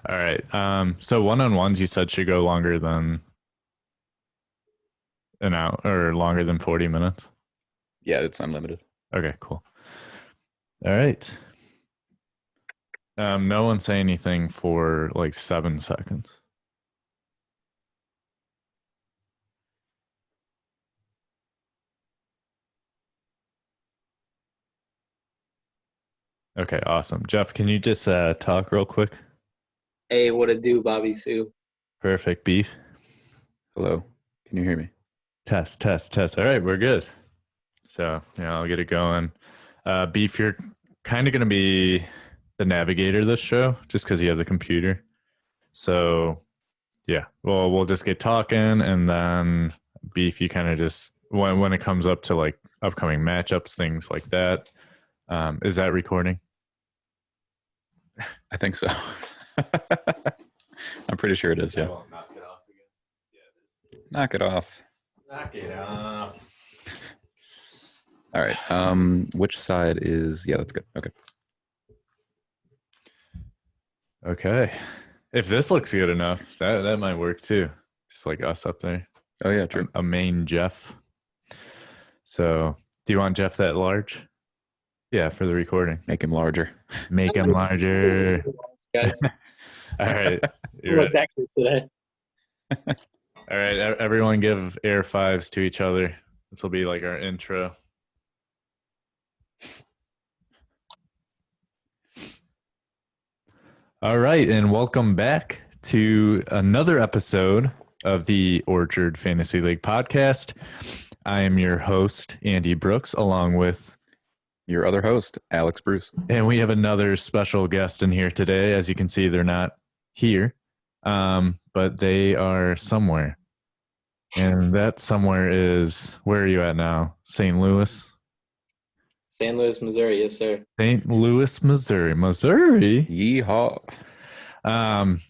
All right. So one-on-ones you said should go longer than an hour or longer than 40 minutes. Yeah, it's unlimited. Okay, cool. All right. No one say anything for like 7 seconds. Okay, awesome. Jeff, can you just talk real quick? Hey, what it do, Bobby Sue? Perfect. Beef. Hello. Can you hear me? Test, test, test. All right, we're good. So, yeah, I'll get it going. Beef, you're kind of going to be the navigator of this show just because you have the computer. So, yeah, well, we'll just get talking, and then Beef, you kind of just when it comes up to like upcoming matchups, things like that. Is that recording? I think so. I'm pretty sure it is, yeah. Knock it off again. Yeah, Knock it off. knock it off. All right. Which side is that's good. Okay. Okay. If this looks good enough, that might work too. Just like us up there. Oh yeah, true. A main Jeff. So do you want Jeff that large? Yeah, for the recording. Make him larger. Make him larger. Guys, All right. you look that good today. All right. Everyone give air fives to each other. This will be like our intro. All right. And welcome back to another episode of the Orchard Fantasy League podcast. I am your host, Andy Brooks, along with your other host, Alex Bruce. And we have another special guest in here today. As you can see, they're not here, but they are somewhere. And that somewhere is, where are you at now? St. Louis? St. Louis, Missouri. Yes, sir. St. Louis, Missouri. Missouri? Yeehaw.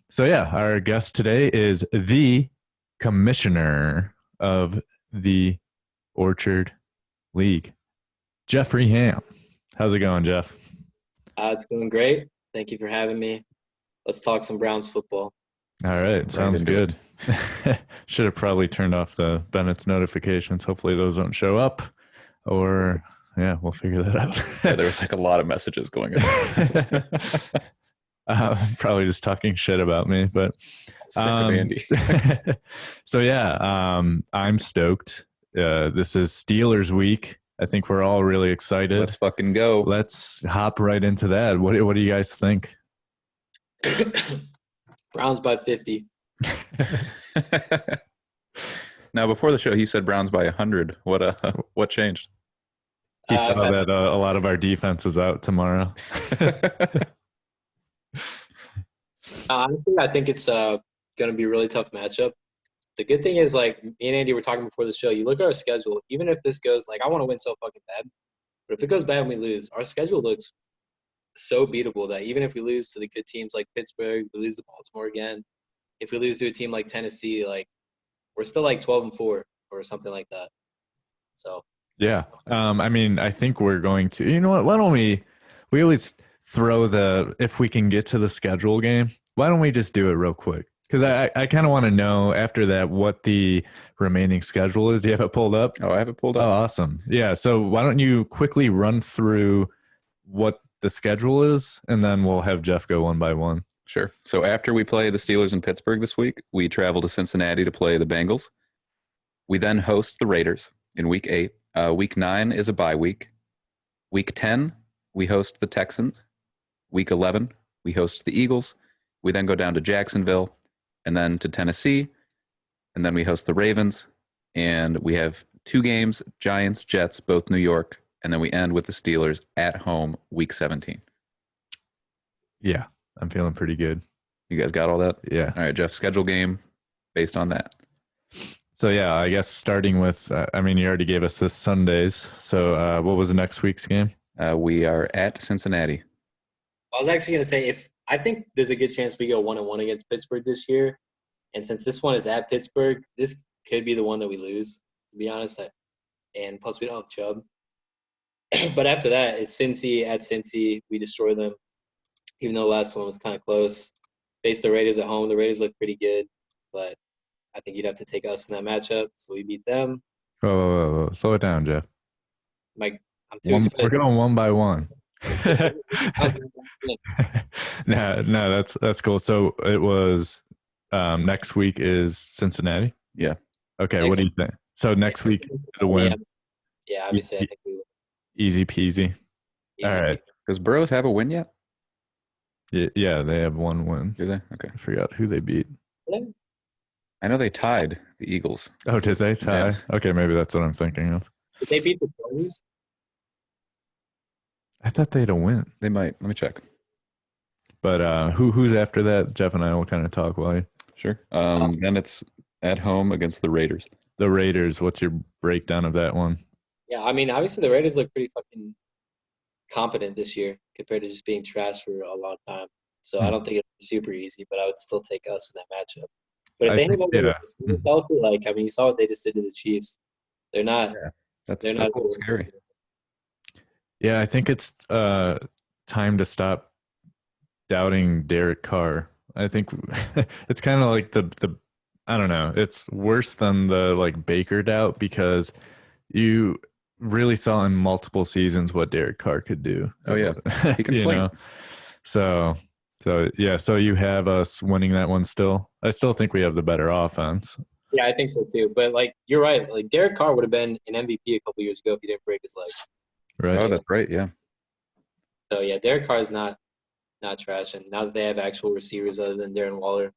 So yeah, our guest today is the commissioner of the Orchard League, Jeffrey Hamm. How's it going, Jeff? It's going great. Thank you for having me. Let's talk some Browns football. All right, sounds good. Should have probably turned off the Bennett's notifications. Hopefully those don't show up, or yeah, we'll figure that out. Yeah, there was like a lot of messages going on. Probably just talking shit about me, but sick of Andy. So yeah, I'm stoked. This is Steelers week. I think we're all really excited. Let's fucking go. Let's hop right into that. What do you guys think? Browns by 50. Now, before the show, he said Browns by 100. What changed? He saw that a lot of our defense is out tomorrow. Honestly, I think it's going to be a really tough matchup. The good thing is, like, me and Andy were talking before the show, you look at our schedule, even if this goes, like, I want to win so fucking bad, but if it goes bad and we lose, our schedule looks so beatable that even if we lose to the good teams like Pittsburgh, we lose to Baltimore again, if we lose to a team like Tennessee, like, we're still like 12-4 or something like that. So yeah, I mean, I think we're going to, you know what, why don't we always throw if we can get to the schedule game, why don't we just do it real quick? Because I kind of want to know after that what the remaining schedule is. Do you have it pulled up? Oh, I have it pulled up. Oh, awesome. Yeah, so why don't you quickly run through what the schedule is, and then we'll have Jeff go one by one. Sure. So after we play the Steelers in Pittsburgh this week, we travel to Cincinnati to play the Bengals. We then host the Raiders in Week 8. Week 9 is a bye week. Week 10, we host the Texans. Week 11, we host the Eagles. We then go down to Jacksonville and then to Tennessee. And then we host the Ravens. And we have 2 games, Giants, Jets, both New York. And then we end with the Steelers at home, Week 17. Yeah, I'm feeling pretty good. You guys got all that? Yeah. All right, Jeff, schedule game based on that. So, yeah, I guess starting with, I mean, you already gave us this Sundays. So what was the next week's game? We are at Cincinnati. I was actually going to say, I think there's a good chance we go 1-1 against Pittsburgh this year. And since this one is at Pittsburgh, this could be the one that we lose, to be honest. And plus, we don't have Chubb. But after that, it's Cincy at Cincy. We destroy them, even though the last one was kind of close. face the Raiders at home. The Raiders look pretty good, but I think you'd have to take us in that matchup. So we beat them. Whoa. Slow it down, Jeff. I'm too excited. We're going one by one. No, that's cool. So it was next week is Cincinnati. Yeah. Okay. What do you think? So next week is a win. Yeah, obviously I think we will. Easy peasy. All right. Does Burrows have a win yet? Yeah, they have one win. Do they? Okay. I forgot who they beat. Yeah. I know they tied the Eagles. Oh, did they tie? Yeah. Okay, maybe that's what I'm thinking of. Did they beat the Coors? I thought they had a win. They might. Let me check. But who's after that? Jeff and I will kind of talk while you. Sure. Then it's at home against the Raiders. The Raiders, what's your breakdown of that one? Yeah, I mean, obviously the Raiders look pretty fucking competent this year compared to just being trash for a long time. So I don't think it's super easy, but I would still take us in that matchup. But if they hit over healthy, like, I mean, you saw what they just did to the Chiefs. They're not. Yeah, that's a little scary. Yeah, I think it's time to stop doubting Derek Carr. I think it's kind of like the I don't know. It's worse than the like Baker doubt because you really saw in multiple seasons what Derek Carr could do. Oh yeah, he can sling. So yeah, so you have us winning that one still. I still think we have the better offense. Yeah, I think so too. But like you're right. Like Derek Carr would have been an MVP a couple years ago if he didn't break his leg. Right. Oh, that's right. Yeah. So yeah, Derek Carr is not trash, and now that they have actual receivers other than Darren Waller,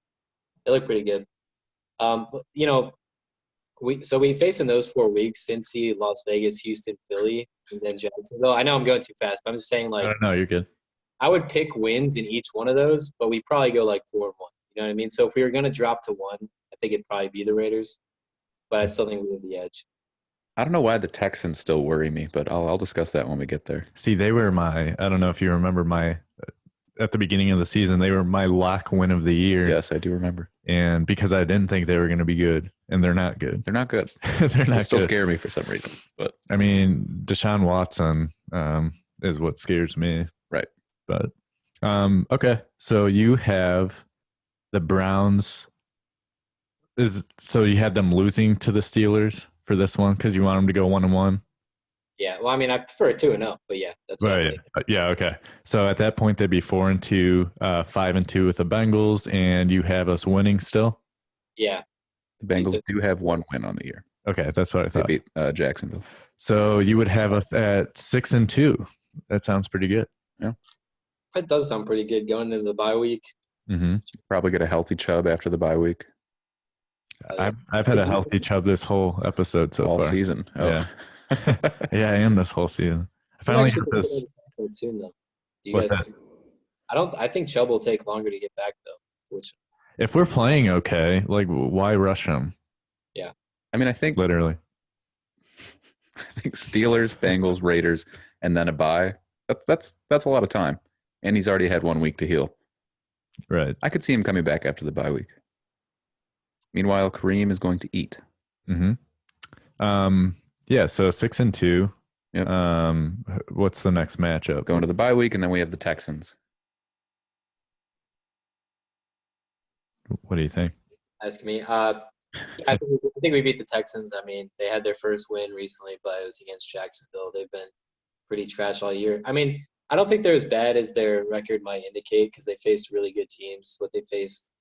they look pretty good. You know, we face in those 4 weeks: Cincy, Las Vegas, Houston, Philly, and then Jacksonville. I know I'm going too fast, but I'm just saying, like, no, you're good. I would pick wins in each one of those, but we probably go like 4-1. You know what I mean? So if we were going to drop to 1, I think it'd probably be the Raiders, but I still think we have the edge. I don't know why the Texans still worry me, but I'll discuss that when we get there. See, they were I don't know if you remember at the beginning of the season, they were my lock win of the year. Yes, I do remember. And because I didn't think they were going to be good, and they're not good. They're not good. They still scare me for some reason. But I mean, Deshaun Watson is what scares me. Right. But okay, so you have the Browns. So you had them losing to the Steelers for this one because you want them to go 1-1. Yeah, well, I mean, I prefer 2-0, but yeah, that's right. Yeah, okay. So at that point, they'd be 4-2, 5-2 with the Bengals, and you have us winning still. Yeah, the Bengals do have 1 win on the year. Okay, that's what I thought. They beat Jacksonville. So you would have us at 6-2. That sounds pretty good. Yeah, that does sound pretty good going into the bye week. Mm-hmm. Probably get a healthy Chubb after the bye week. I've had a healthy Chubb this whole episode so all far. Season. Oh. Yeah. Yeah, and this whole season. I finally have this. Soon, though. Do you guys think? I think Chubb will take longer to get back though. If we're playing okay, like why rush him? Yeah. I mean, I think literally. I think Steelers, Bengals, Raiders, and then a bye. That's a lot of time. And he's already had 1 week to heal. Right. I could see him coming back after the bye week. Meanwhile, Kareem is going to eat. Mm-hmm. Yeah, so 6-2. Yep. What's the next matchup? Going to the bye week, and then we have the Texans. What do you think? Ask me. I think we beat the Texans. I mean, they had their first win recently, but it was against Jacksonville. They've been pretty trash all year. I mean, I don't think they're as bad as their record might indicate because they faced really good teams. What they faced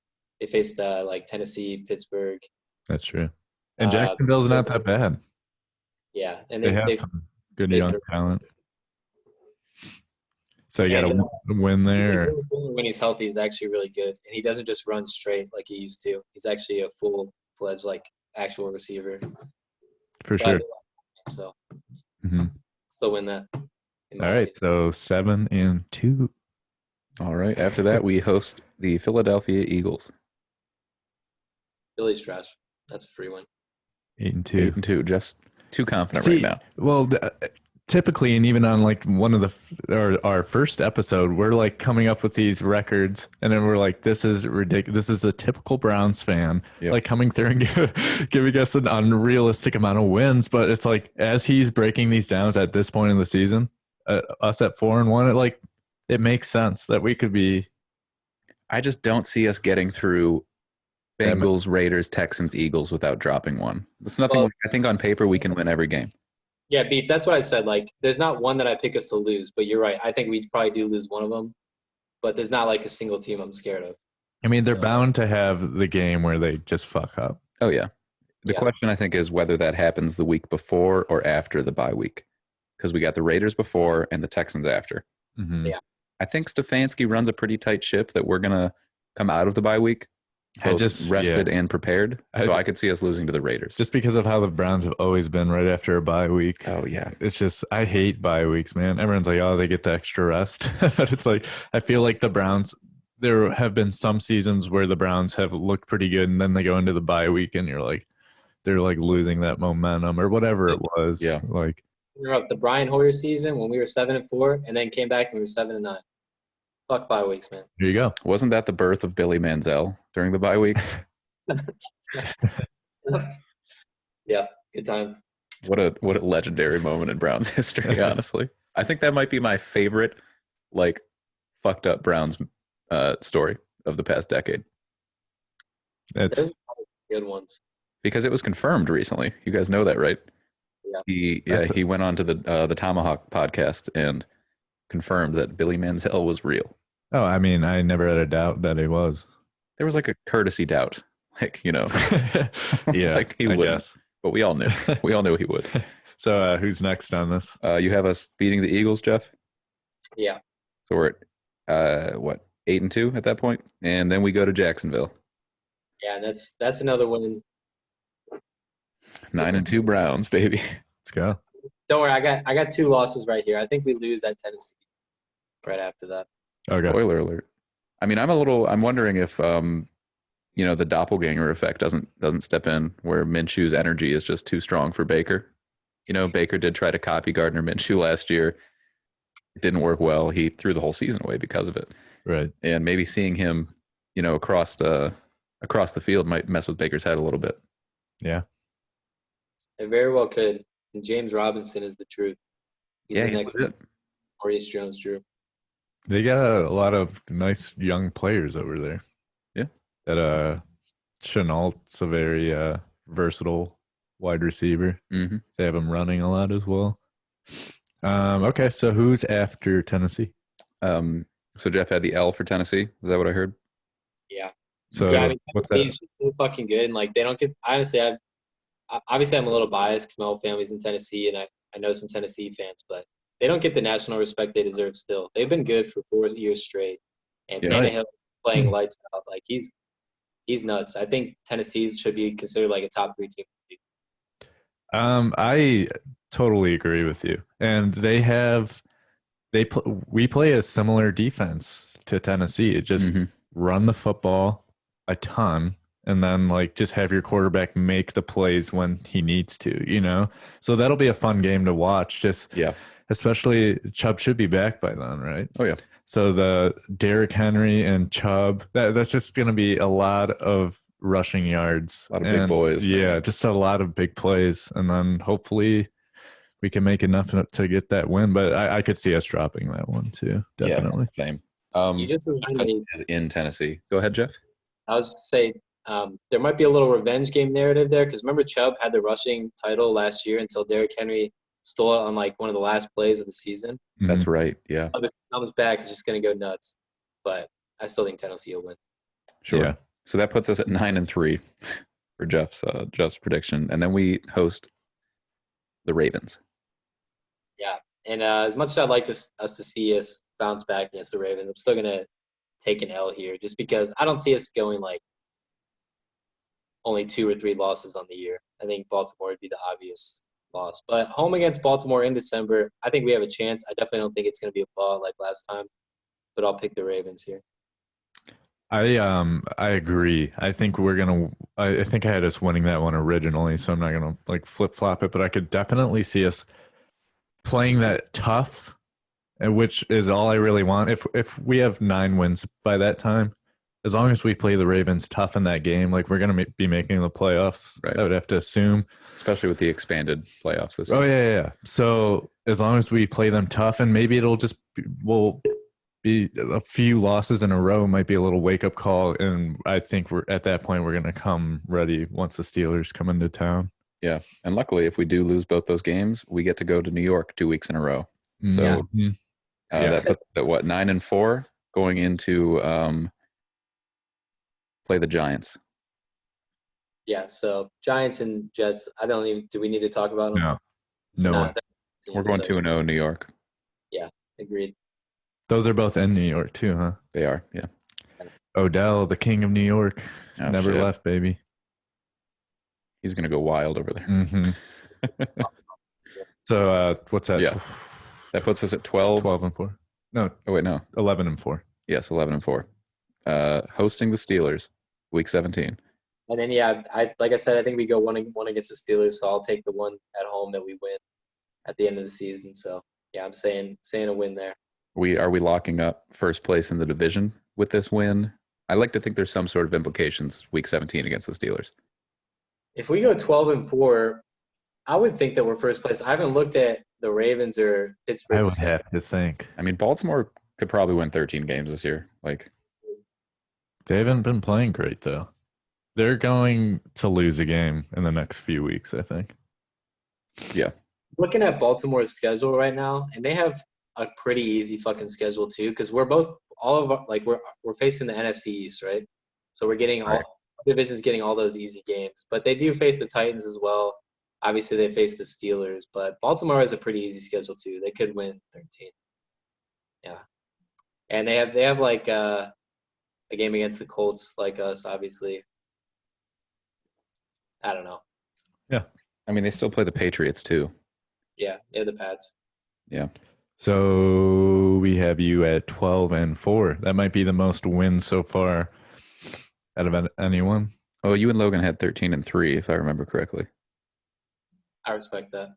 like Tennessee, Pittsburgh. That's true. And Jacksonville's not that bad. Yeah, and they have some good young talent. So you got to win there. When he's healthy, he's actually really good, and he doesn't just run straight like he used to. He's actually a full-fledged, like, actual receiver. For sure. So, mm-hmm. Still win that. All right, so 7-2. All right. After that, we host the Philadelphia Eagles. Philly's trash. That's a free win. 8-2. 8-2. Just too confident right now. Well, typically, and even on like one of our first episode, we're like coming up with these records, and then we're like, "This is ridiculous. This is a typical Browns fan, like coming through and giving us an unrealistic amount of wins." But it's like as he's breaking these down at this point in the season, us at 4-1, it makes sense that we could be I just don't see us getting through Bengals, Raiders, Texans, Eagles without dropping one. It's nothing. Well, I think on paper we can win every game. Yeah, Beef, that's what I said. Like, there's not one that I pick us to lose, but you're right. I think we probably do lose one of them, but there's not like a single team I'm scared of. I mean, they're So- bound to have the game where they just fuck up. Oh yeah. The Yeah. question I think is whether that happens the week before or after the bye week, because we got the Raiders before and the Texans after. Mhm. Yeah. I think Stefanski runs a pretty tight ship that we're gonna come out of the bye week both rested and prepared. So I could see us losing to the Raiders. Just because of how the Browns have always been right after a bye week. Oh yeah. It's just, I hate bye weeks, man. Everyone's like, oh, they get the extra rest. But it's like, I feel like the Browns, there have been some seasons where the Browns have looked pretty good and then they go into the bye week and you're like, they're like losing that momentum or whatever it was. Yeah. Like, You're up the Brian Hoyer season when we were 7-4 and then came back and we were 7-9. Fuck bye weeks, man. here you go. Wasn't that the birth of Billy Manziel during the bye week? Yeah, good times. What a legendary moment in Browns history, honestly. I think that might be my favorite, like, fucked up Browns story of the past decade. It's There's good ones. Because it was confirmed recently. You guys know that, right? Yeah. He went on to the Tomahawk podcast and confirmed that Billy Manziel was real. oh, I mean, I never had a doubt that it was. There was like a courtesy doubt, like, you know, Yeah, like he I would, guess. but we all knew. We all knew he would. So who's next on this? You have us beating the Eagles, Jeff. Yeah. So we're at 8-2 at that point, and then we go to Jacksonville. Yeah, and that's another win. 9-2 Browns, baby. Let's go. Don't worry, I got 2 losses right here. I think we lose at Tennessee right after that. Okay. Spoiler alert. I mean, I'm wondering if the doppelganger effect doesn't step in, where Minshew's energy is just too strong for Baker. You know, Baker did try to copy Gardner Minshew last year. It didn't work well. He threw the whole season away because of it. Right. And maybe seeing him, across the field might mess with Baker's head a little bit. Yeah. It very well could. And James Robinson is the truth. He's the He next was it. Maurice Jones-Drew. They got a lot of nice young players over there. Yeah. That Chenault's a very versatile wide receiver. Mm-hmm. They have him running a lot as well. Okay, so who's after Tennessee? So Jeff had the L for Tennessee. Is that what I heard? Yeah. So Yeah, I mean, what's Tennessee's that? just so fucking good. And, like, they don't get – honestly, obviously I'm a little biased because my whole family's in Tennessee and I know some Tennessee fans, but they don't get the national respect they deserve still. They've been good for 4 years straight. And Yeah. Tannehill playing lights out. Like, he's nuts. I think Tennessee should be considered like a top 3 team. I totally agree with you. And we play a similar defense to Tennessee. It just Mhm. run the football a ton and then like just have your quarterback make the plays when he needs to. So that'll be a fun game to watch. Just Yeah. especially Chubb should be back by then, right? Oh yeah. So the Derrick Henry and Chubb, that's just going to be a lot of rushing yards. A lot of big boys, man. Yeah, just a lot of big plays. And then hopefully we can make enough to get that win. But I could see us dropping that one too, definitely. Yeah, same. You just reminded me. Is in Tennessee. Go ahead, Jeff. I was to say there might be a little revenge game narrative there because remember Chubb had the rushing title last year until Derrick Henry stole it on like one of the last plays of the season. That's right. Yeah. If it comes back, it's just going to go nuts. But I still think Tennessee will win. Sure. Yeah. So that puts us at 9-3 for Jeff's prediction, and then we host the Ravens. Yeah. And as much as I'd like us to see us bounce back against the Ravens, I'm still going to take an L here just because I don't see us going like only 2 or 3 losses on the year. I think Baltimore would be the obvious loss. But home against Baltimore in December, I think we have a chance. I definitely don't think it's going to be a blowout like last time, but I'll pick the Ravens here. I agree. I think I think I had us winning that one originally, so I'm not gonna like flip flop it, but I could definitely see us playing that tough, and which is all I really want. If we have 9 wins by that time, as long as we play the Ravens tough in that game, like we're gonna be making the playoffs. Right. I would have to assume, Especially with the expanded playoffs this Oh year. yeah. So as long as we play them tough, and maybe it'll just we'll be a few losses in a row might be a little wake up call, and I think we're at that point we're going to come ready once the Steelers come into town. Yeah, and luckily, if we do lose both those games, we get to go to New York 2 weeks in a row. So that puts at what 9-4 going into play the Giants. Yeah, so Giants and Jets. I don't even. Do we need to talk about them? No way. We're going 2-0 in New York. Yeah, agreed. Those are both in New York too, huh? They are. Yeah. Odell, the king of New York, never left, baby. He's gonna go wild over there. Mm-hmm. So what's that? Yeah, that puts us at 12-4. No. Oh wait, no. 11-4. Yes, 11-4. Hosting the Steelers, week 17. And then I like I said, I think we go one against the Steelers, so I'll take the one at home that we win at the end of the season. So yeah, I'm saying a win there. Are we locking up first place in the division with this win? I like to think there's some sort of implications week 17 against the Steelers. If we go 12-4, I would think that we're first place. I haven't looked at the Ravens or Pittsburgh. I would have to think. I mean, Baltimore could probably win 13 games this year. Like, they haven't been playing great though. They're going to lose a game in the next few weeks, I think. Yeah. Looking at Baltimore's schedule right now, and they have a pretty easy fucking schedule too, because we're facing the NFC East, right? So we're getting all divisions getting all those easy games, but they do face the Titans as well. Obviously, they face the Steelers, but Baltimore has a pretty easy schedule too. They could win 13. Yeah, and they have like a game against the Colts, like us, obviously. I don't know. Yeah, I mean they still play the Patriots too. Yeah, they have the Pats. Yeah. So we have you at 12-4. That might be the most wins so far out of anyone. Oh, you and Logan had 13-3, if I remember correctly. I respect that,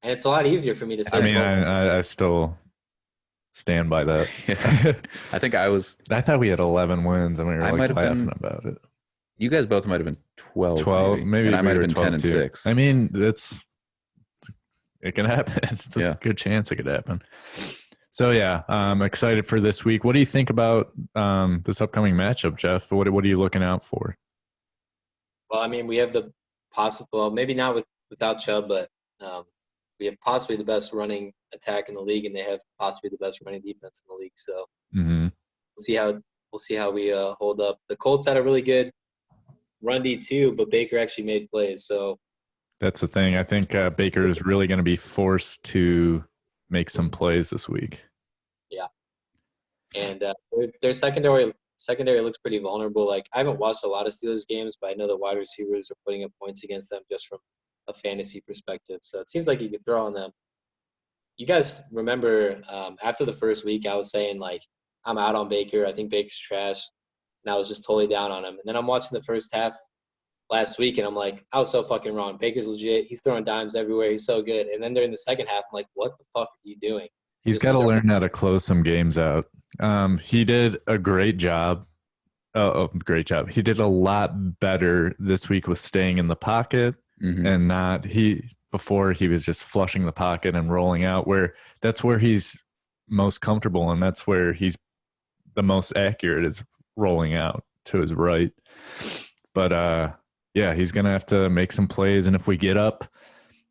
and it's a lot easier for me to say. I mean, I still stand by that. Yeah. I think I thought we had 11 wins, and we were laughing about it. You guys both might have been 12. 12, maybe and I might have been 10-6. I mean, it can happen. It's a good chance it could happen. So yeah, I'm excited for this week. What do you think about this upcoming matchup, Jeff? What are you looking out for? Well, I mean, we have the possible, maybe not without Chubb, but we have possibly the best running attack in the league, and they have possibly the best running defense in the league. So we'll see how we hold up. The Colts had a really good run D too, but Baker actually made plays. So that's the thing. I think Baker is really going to be forced to make some plays this week. Yeah, and their secondary looks pretty vulnerable. Like, I haven't watched a lot of Steelers games, but I know the wide receivers are putting up points against them just from a fantasy perspective. So it seems like you could throw on them. You guys remember after the first week, I was saying, like, I'm out on Baker. I think Baker's trash. And I was just totally down on him. And then I'm watching the first half last week, and I'm like, I was so fucking wrong. Baker's legit. He's throwing dimes everywhere. He's so good. And then during the second half, I'm like, what the fuck are you doing? He's got to learn how to close some games out. He did a great job. Great job. He did a lot better this week with staying in the pocket and before he was just flushing the pocket and rolling out, that's where he's most comfortable, and that's where he's the most accurate, is rolling out to his right. But yeah, he's gonna have to make some plays, and if we get up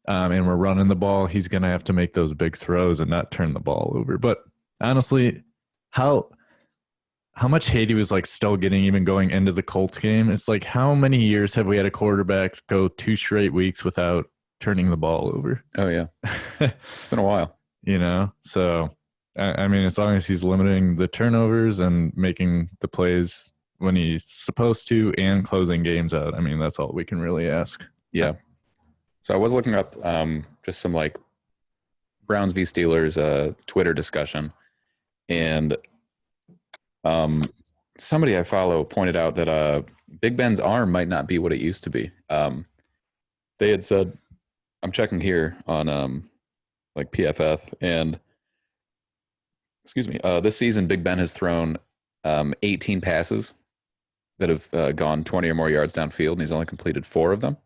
and we're running the ball, he's gonna have to make those big throws and not turn the ball over. But honestly, how much hate he was like still getting even going into the Colts game. It's like, how many years have we had a quarterback go 2 straight weeks without turning the ball over? Oh yeah. It's been a while. So I mean, as long as he's limiting the turnovers and making the plays when he's supposed to and closing games out, I mean, that's all we can really ask. Yeah. So I was looking up just some like Browns v. Steelers Twitter discussion, and somebody I follow pointed out that Big Ben's arm might not be what it used to be. They had said, I'm checking here on like PFF, and this season Big Ben has thrown 18 passes that have gone 20 or more yards downfield, and he's only completed 4 of them.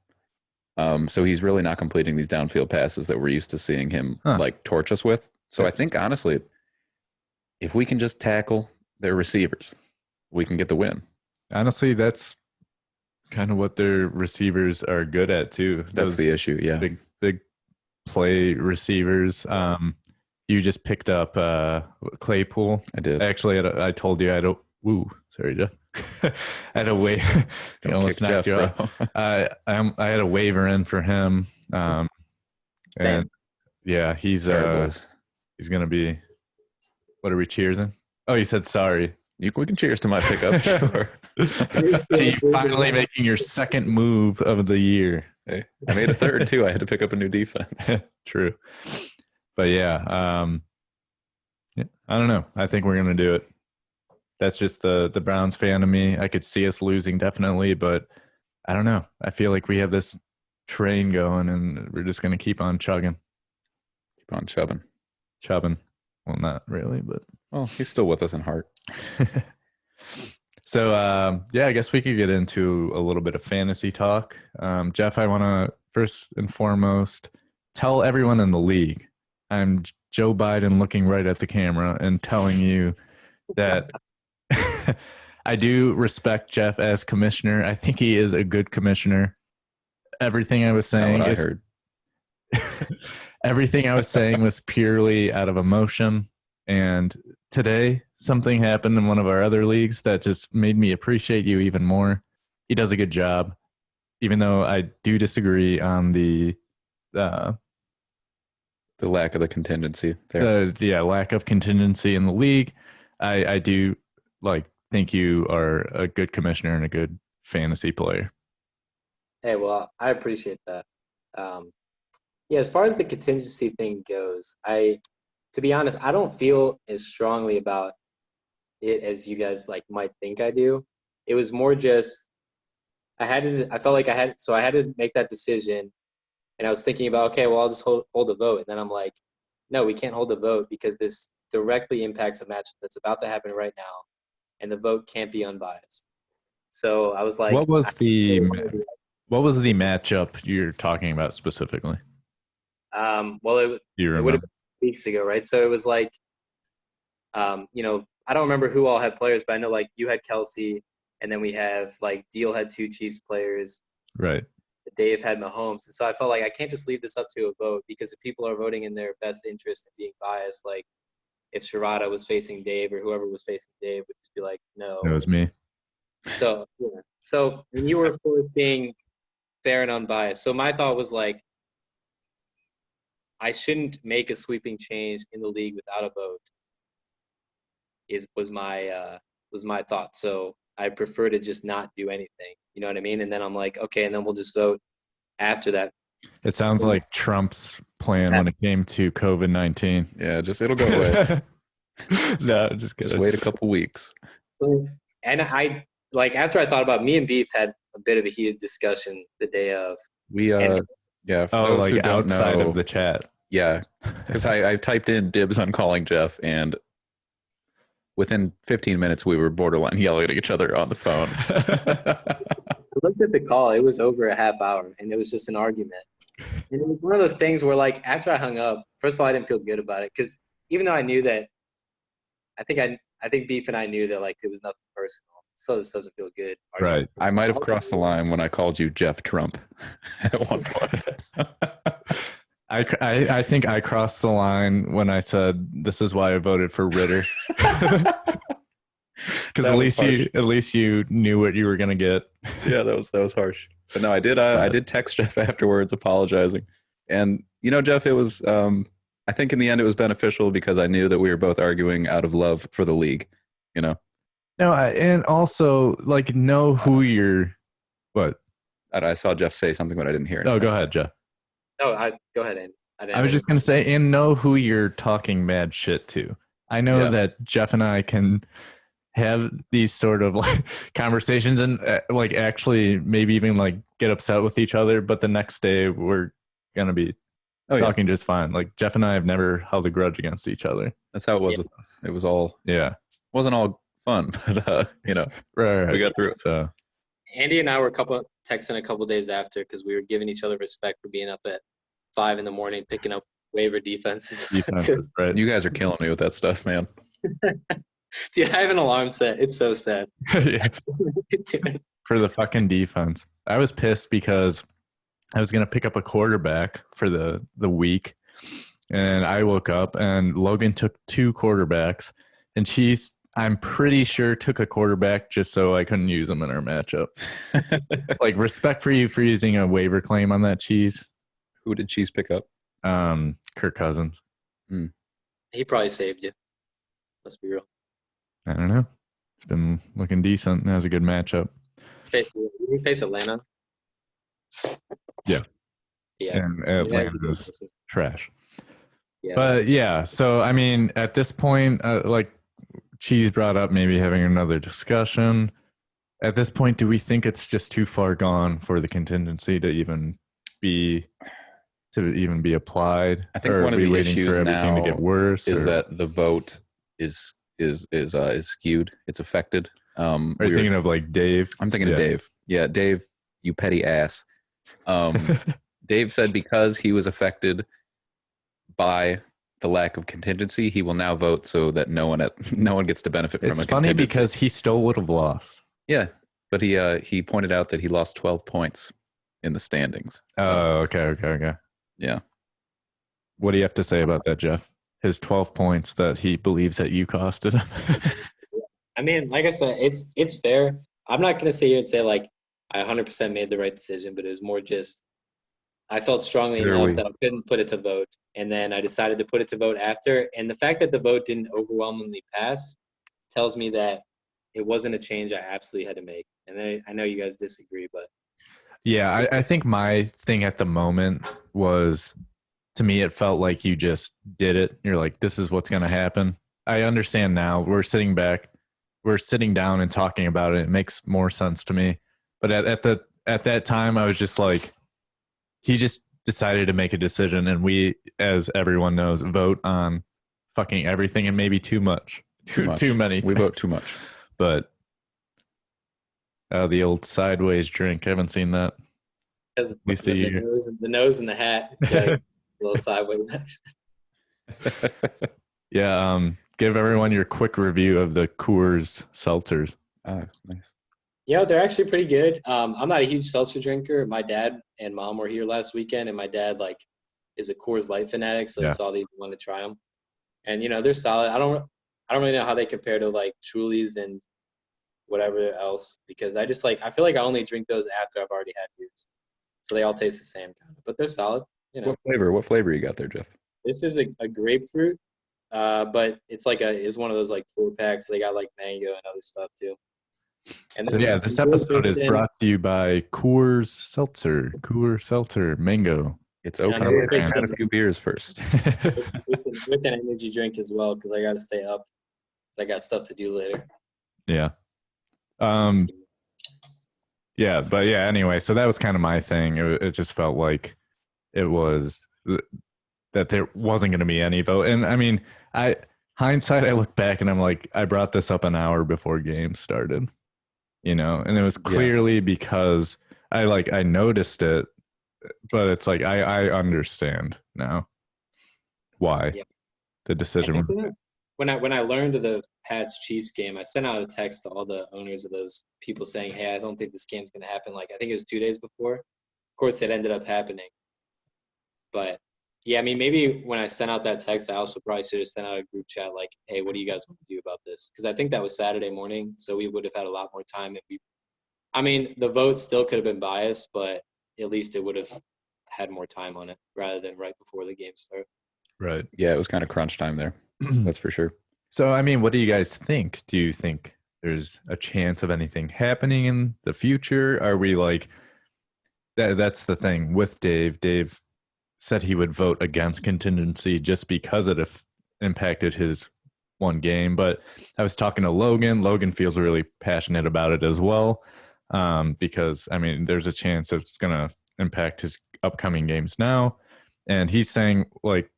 So he's really not completing these downfield passes that we're used to seeing him like torch us with. So I think honestly, if we can just tackle their receivers, we can get the win. Honestly, that's kind of what their receivers are good at too. That's the issue. Yeah. Big play receivers. You just picked up Claypool. I did. Actually, I told you I had a sorry, Jeff. I had a waiver. He almost knocked you off. I had a waiver in for him. And yeah, he's gonna be. What are we cheersing? Oh, you said sorry. We can cheers to my pickup. Sure. So you're finally making your second move of the year. Hey, I made a third too. I had to pick up a new defense. True. But yeah, I don't know. I think we're gonna do it. That's just the Browns fan of me. I could see us losing definitely, but I don't know. I feel like we have this train going, and we're just gonna keep on chugging. Keep on chubbing. Chubbing. Well, not really, but he's still with us in heart. So I guess we could get into a little bit of fantasy talk. Jeff, I want to first and foremost tell everyone in the league I'm Joe Biden looking right at the camera and telling you that I do respect Jeff as commissioner. I think he is a good commissioner. Everything I was saying I heard. Everything I was saying was purely out of emotion. And today, something happened in one of our other leagues that just made me appreciate you even more. He does a good job, even though I do disagree on the lack of the contingency there. Lack of contingency in the league. I do think you are a good commissioner and a good fantasy player. Hey, well, I appreciate that. As far as the contingency thing goes, to be honest, I don't feel as strongly about it as you guys might think I do. It was more just I had to make that decision, and I was thinking about, okay, well, I'll just hold a vote, and then I'm like, no, we can't hold a vote because this directly impacts a match that's about to happen right now, and the vote can't be unbiased. So I was like, what was the matchup you're talking about specifically? Well, it would have been weeks ago, right? So it was I don't remember who all had players, but I know you had Kelsey, and then we have Deal had 2 Chiefs players, right? Dave had Mahomes, and so I felt like I can't just leave this up to a vote because if people are voting in their best interest and being biased, if Sharada was facing Dave or whoever was facing Dave, would just be like, no, it was me. So you were of course being fair and unbiased. So my thought was I shouldn't make a sweeping change in the league without a vote. Was my thought. So I prefer to just not do anything. You know what I mean? And then I'm like, okay, and then we'll just vote after that. It sounds like Trump's plan when it came to COVID-19. Yeah, it'll go away. No, just kidding. Just wait a couple weeks. And I after I thought about, me and Beef had a bit of a heated discussion the day of. Outside of the chat. Yeah, because I typed in dibs on calling Jeff, and within 15 minutes we were borderline yelling at each other on the phone. I looked at the call. It was over a half hour, and it was just an argument. And it was one of those things where, after I hung up, first of all, I didn't feel good about it because even though I knew that, I think Beef and I knew that it was nothing personal. So this doesn't feel good. Right. I might have crossed the line when I called you Jeff Trump at one point. I think I crossed the line when I said this is why I voted for Ritter. Because at least you knew what you were gonna get. Yeah, that was harsh. But no, I did text Jeff afterwards apologizing. And Jeff, it was I think in the end it was beneficial because I knew that we were both arguing out of love for the league, No, and also know who you're what? I saw Jeff say something, but I didn't hear it. No, go ahead, Jeff. No, go ahead, Andy. I was just gonna say, and know who you're talking mad shit to. I know that Jeff and I can have these sort of conversations and actually maybe even get upset with each other, but the next day we're gonna be talking just fine. Jeff and I have never held a grudge against each other. That's how it was with us. It was all wasn't all fun, but right. We got through it. So Andy and I were texting a couple days after because we were giving each other respect for being up at 5 a.m. picking up waiver defenses. Right. You guys are killing me with that stuff, man. Dude, I have an alarm set. It's so sad. Yeah. For the fucking defense. I was pissed because I was going to pick up a quarterback for the week, and I woke up and Logan took 2 quarterbacks, and Cheese, I'm pretty sure, took a quarterback just so I couldn't use him in our matchup. Like, respect for you for using a waiver claim on that, Cheese. Who did Cheese pick up? Kirk Cousins. He probably saved you. Let's be real. I don't know. It's been looking decent. It has a good matchup. We face Atlanta. Yeah. Yeah. And Atlanta's trash. Yeah. But yeah, so I mean, at this point, like Cheese brought up maybe having another discussion. At this point, do we think it's just too far gone for the contingency to even be applied? I think or one of are we the waiting issues for everything now to get worse, is or that the vote is skewed. It's affected. are you thinking of like Dave? I'm thinking of Dave. Yeah, Dave, you petty ass. Dave said because he was affected by the lack of contingency, he will now vote so that no one gets to benefit from a It's contingency. funny because he still would have lost. Yeah, but he pointed out that he lost 12 points in the standings. So, Oh, okay. yeah. What do you have to say about that, Jeff? His 12 points that he believes that you costed him. I mean, like I said, it's fair. I'm not going to sit here and say, like, I 100% made the right decision, but it was more just I felt strongly enough that I couldn't put it to vote. And then I decided to put it to vote after. And the fact that the vote didn't overwhelmingly pass tells me that it wasn't a change I absolutely had to make. And I know you guys disagree, but. Yeah, I think my thing at the moment was, to me, it felt like you just did it. You're like, this is what's going to happen. I understand now. We're sitting down and talking about it. It makes more sense to me. But at that time, I was just like, he just decided to make a decision, and we, as everyone knows, vote on fucking everything and maybe too much. Too many. We vote too much. But the old sideways drink, I haven't seen that. The nose and the hat. Yeah, a little sideways action. Yeah, give everyone your quick review of the Coors Seltzers. Oh, nice. Yeah, they're actually pretty good. I'm not a huge seltzer drinker. My dad and mom were here last weekend, and my dad is a Coors Light fanatic, so he saw these and wanted to try them. And they're solid. I don't really know how they compare to like Truly's and whatever else, because I feel like I only drink those after I've already had beers, so they all taste the same kind of. But they're solid. What flavor you got there, Jeff? This is a grapefruit, but it's one of those like 4-packs. So they got like mango and other stuff too. And so yeah, this episode is brought to you by Coors Seltzer Mango. It's open. I had a few beers first. with an energy drink as well, because I got to stay up, because I got stuff to do later. Yeah. Yeah, but yeah. Anyway, so that was kind of my thing. It just felt like it was that there wasn't going to be any vote, and I mean, hindsight, I look back and I'm like, I brought this up an hour before games started. And it was clearly because I noticed it, but it's like I understand now why the decision was made. When I learned of the Pats Chiefs game, I sent out a text to all the owners of those people saying, hey, I don't think this game's going to happen. Like, I think it was 2 days before. Of course, it ended up happening. But yeah, I mean, maybe when I sent out that text, I also probably should have sent out a group chat like, hey, what do you guys want to do about this? Because I think that was Saturday morning, so we would have had a lot more time. The vote still could have been biased, but at least it would have had more time on it rather than right before the game started. Right. Yeah, it was kind of crunch time there. That's for sure. So, I mean, what do you guys think? Do you think there's a chance of anything happening in the future? Are we like that's the thing with Dave. Dave said he would vote against contingency just because it impacted his one game. But I was talking to Logan. Logan feels really passionate about it as well, because, I mean, there's a chance it's going to impact his upcoming games now. And he's saying, like,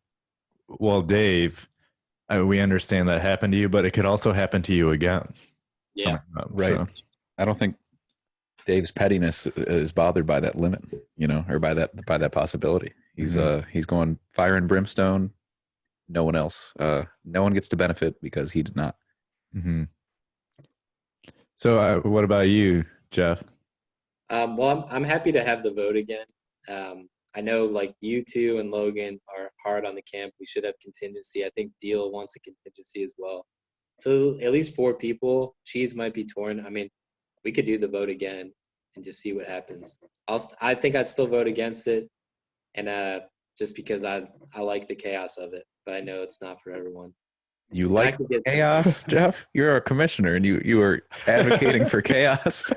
well, Dave, we understand that happened to you, but it could also happen to you again. Yeah, right. So. I don't think Dave's pettiness is bothered by that limit, or by that possibility. He's going fire and brimstone no one else. No one gets to benefit because he did not. Mm-hmm. So what about you, Jeff? Well, I'm happy to have the vote again. I know like you two and Logan are hard on the camp. We should have contingency. I think Deal wants a contingency as well. So at least 4 people. Cheese might be torn. I mean, we could do the vote again and just see what happens. I think I'd still vote against it, and just because I like the chaos of it, but I know it's not for everyone. You And I like could get chaos, Jeff? You're a commissioner, and you are advocating for chaos.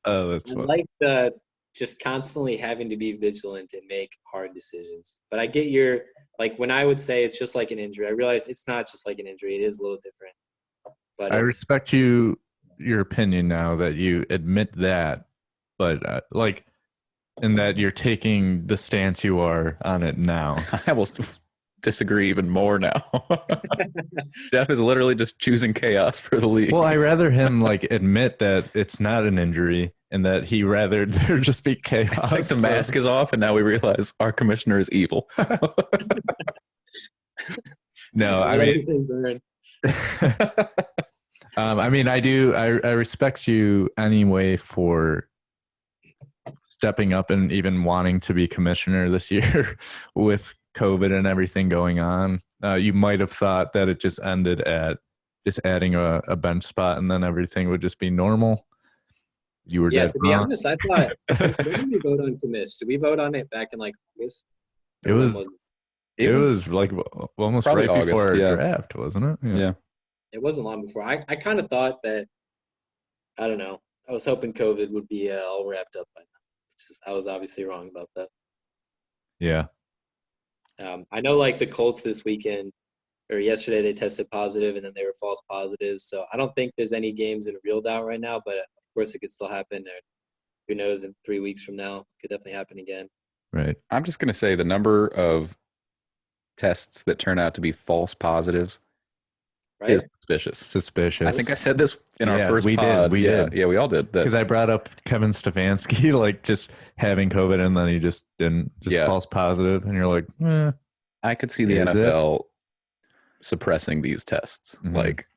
Oh, that's I funny. like the just constantly having to be vigilant and make hard decisions. But I get your like when I would say it's just like an injury. I realize it's not just like an injury. It is a little different. But I it's respect your opinion now that you admit that, but like, and that you're taking the stance you are on it now. I will disagree even more now. Jeff is literally just choosing chaos for the league. Well, I rather him like admit that it's not an injury and that he rather there just be chaos. It's like the mask is off, and now we realize our commissioner is evil. No, I mean, I mean, I do. I respect you anyway for stepping up and even wanting to be commissioner this year with COVID and everything going on. You might have thought that it just ended at just adding a bench spot and then everything would just be normal. You were dead to be wrong. honest, I thought when did we vote on commish? Did we vote on it back in like August? It was it was like almost right August, before our yeah. draft, wasn't it? Yeah. It wasn't long before. I kind of thought that I don't know. I was hoping COVID would be all wrapped up by now. It's just I was obviously wrong about that. Yeah. I know like the Colts this weekend or yesterday they tested positive and then they were false positives. So I don't think there's any games in real doubt right now, but of course it could still happen. Or who knows, in 3 weeks from now, it could definitely happen again. Right. I'm just going to say the number of tests that turn out to be false positives is suspicious. I think I said this in our first we pod. We did. Yeah, we all did. Because I brought up Kevin Stefanski, like just having COVID and then he just didn't, false positive. And you're like, I could see the NFL suppressing these tests, like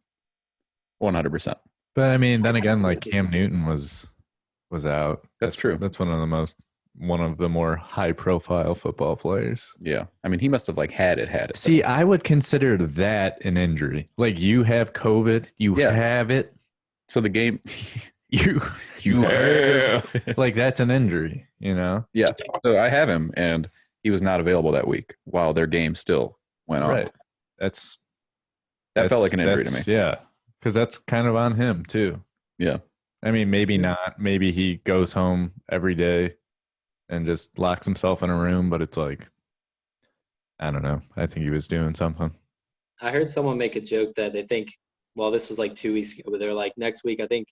100%. But I mean, then again, like Cam Newton was out. That's true. That's one of the more high profile football players. Yeah. I mean, he must have like had it. See, I would consider that an injury. Like you have COVID, you have it. So the game you have like that's an injury, you know? Yeah. So I have him and he was not available that week while their game still went on. Right. That felt like an injury to me. Yeah. Because that's kind of on him too. Yeah. I mean, maybe not. Maybe he goes home every day and just locks himself in a room, but it's like, I don't know. I think he was doing something. I heard someone make a joke that they think, well, this was like 2 weeks ago, but they're like, next week, I think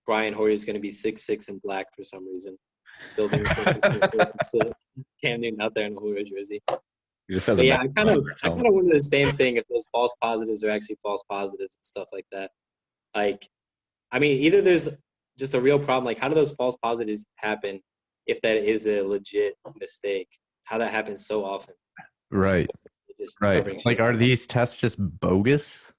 Brian Hoyer is going to be 6'6" and black for some reason. Building Cam Newton out there in a Hoyer jersey. He just has I kind of wonder the same thing if those false positives are actually false positives and stuff like that. Like, I mean, either there's just a real problem. Like, how do those false positives happen if that is a legit mistake? How that happens so often. Right. Right. Like, are these tests just bogus?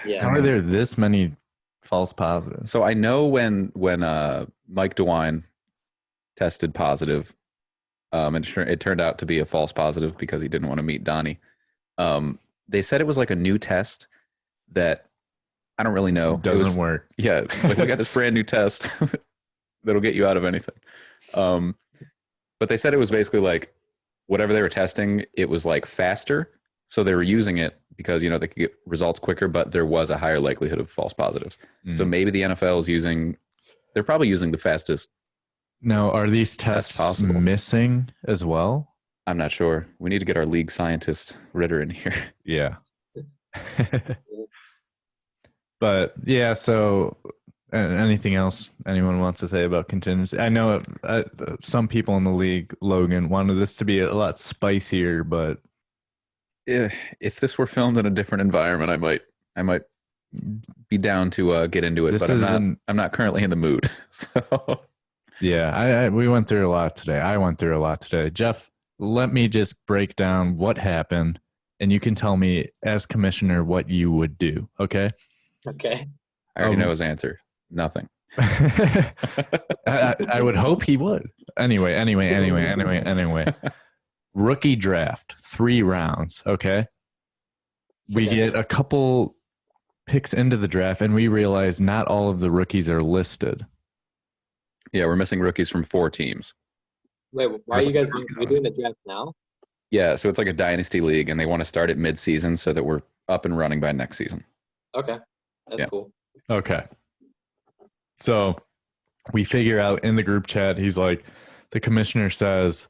Yeah. How are there this many false positives? So I know when Mike DeWine tested positive, and it turned out to be a false positive because he didn't want to meet Donnie. They said it was like a new test that I don't really know. Doesn't work. Yeah, like we got this brand new test that'll get you out of anything. But they said it was basically like whatever they were testing, it was like faster. So they were using it because, they could get results quicker, but there was a higher likelihood of false positives. So maybe the NFL is they're probably using the fastest. Now, are these tests missing as well? I'm not sure. We need to get our league scientist Ritter in here. Yeah. But yeah, so anything else anyone wants to say about contingency? I know some people in the league, Logan, wanted this to be a lot spicier, but if this were filmed in a different environment, I might be down to get into it. But I'm not currently in the mood. So yeah, we went through a lot today. I went through a lot today. Jeff, let me just break down what happened and you can tell me as commissioner what you would do. Okay. Okay. I already know his answer. Nothing. I would hope he would. Anyway. Rookie draft, 3 rounds. Okay. We get a couple picks into the draft, and we realize not all of the rookies are listed. Yeah, we're missing rookies from 4 teams. Wait, why are you guys doing the draft now? Yeah, so it's like a dynasty league, and they want to start at mid-season so that we're up and running by next season. Okay, that's cool. Okay. So we figure out in the group chat, he's like, the commissioner says,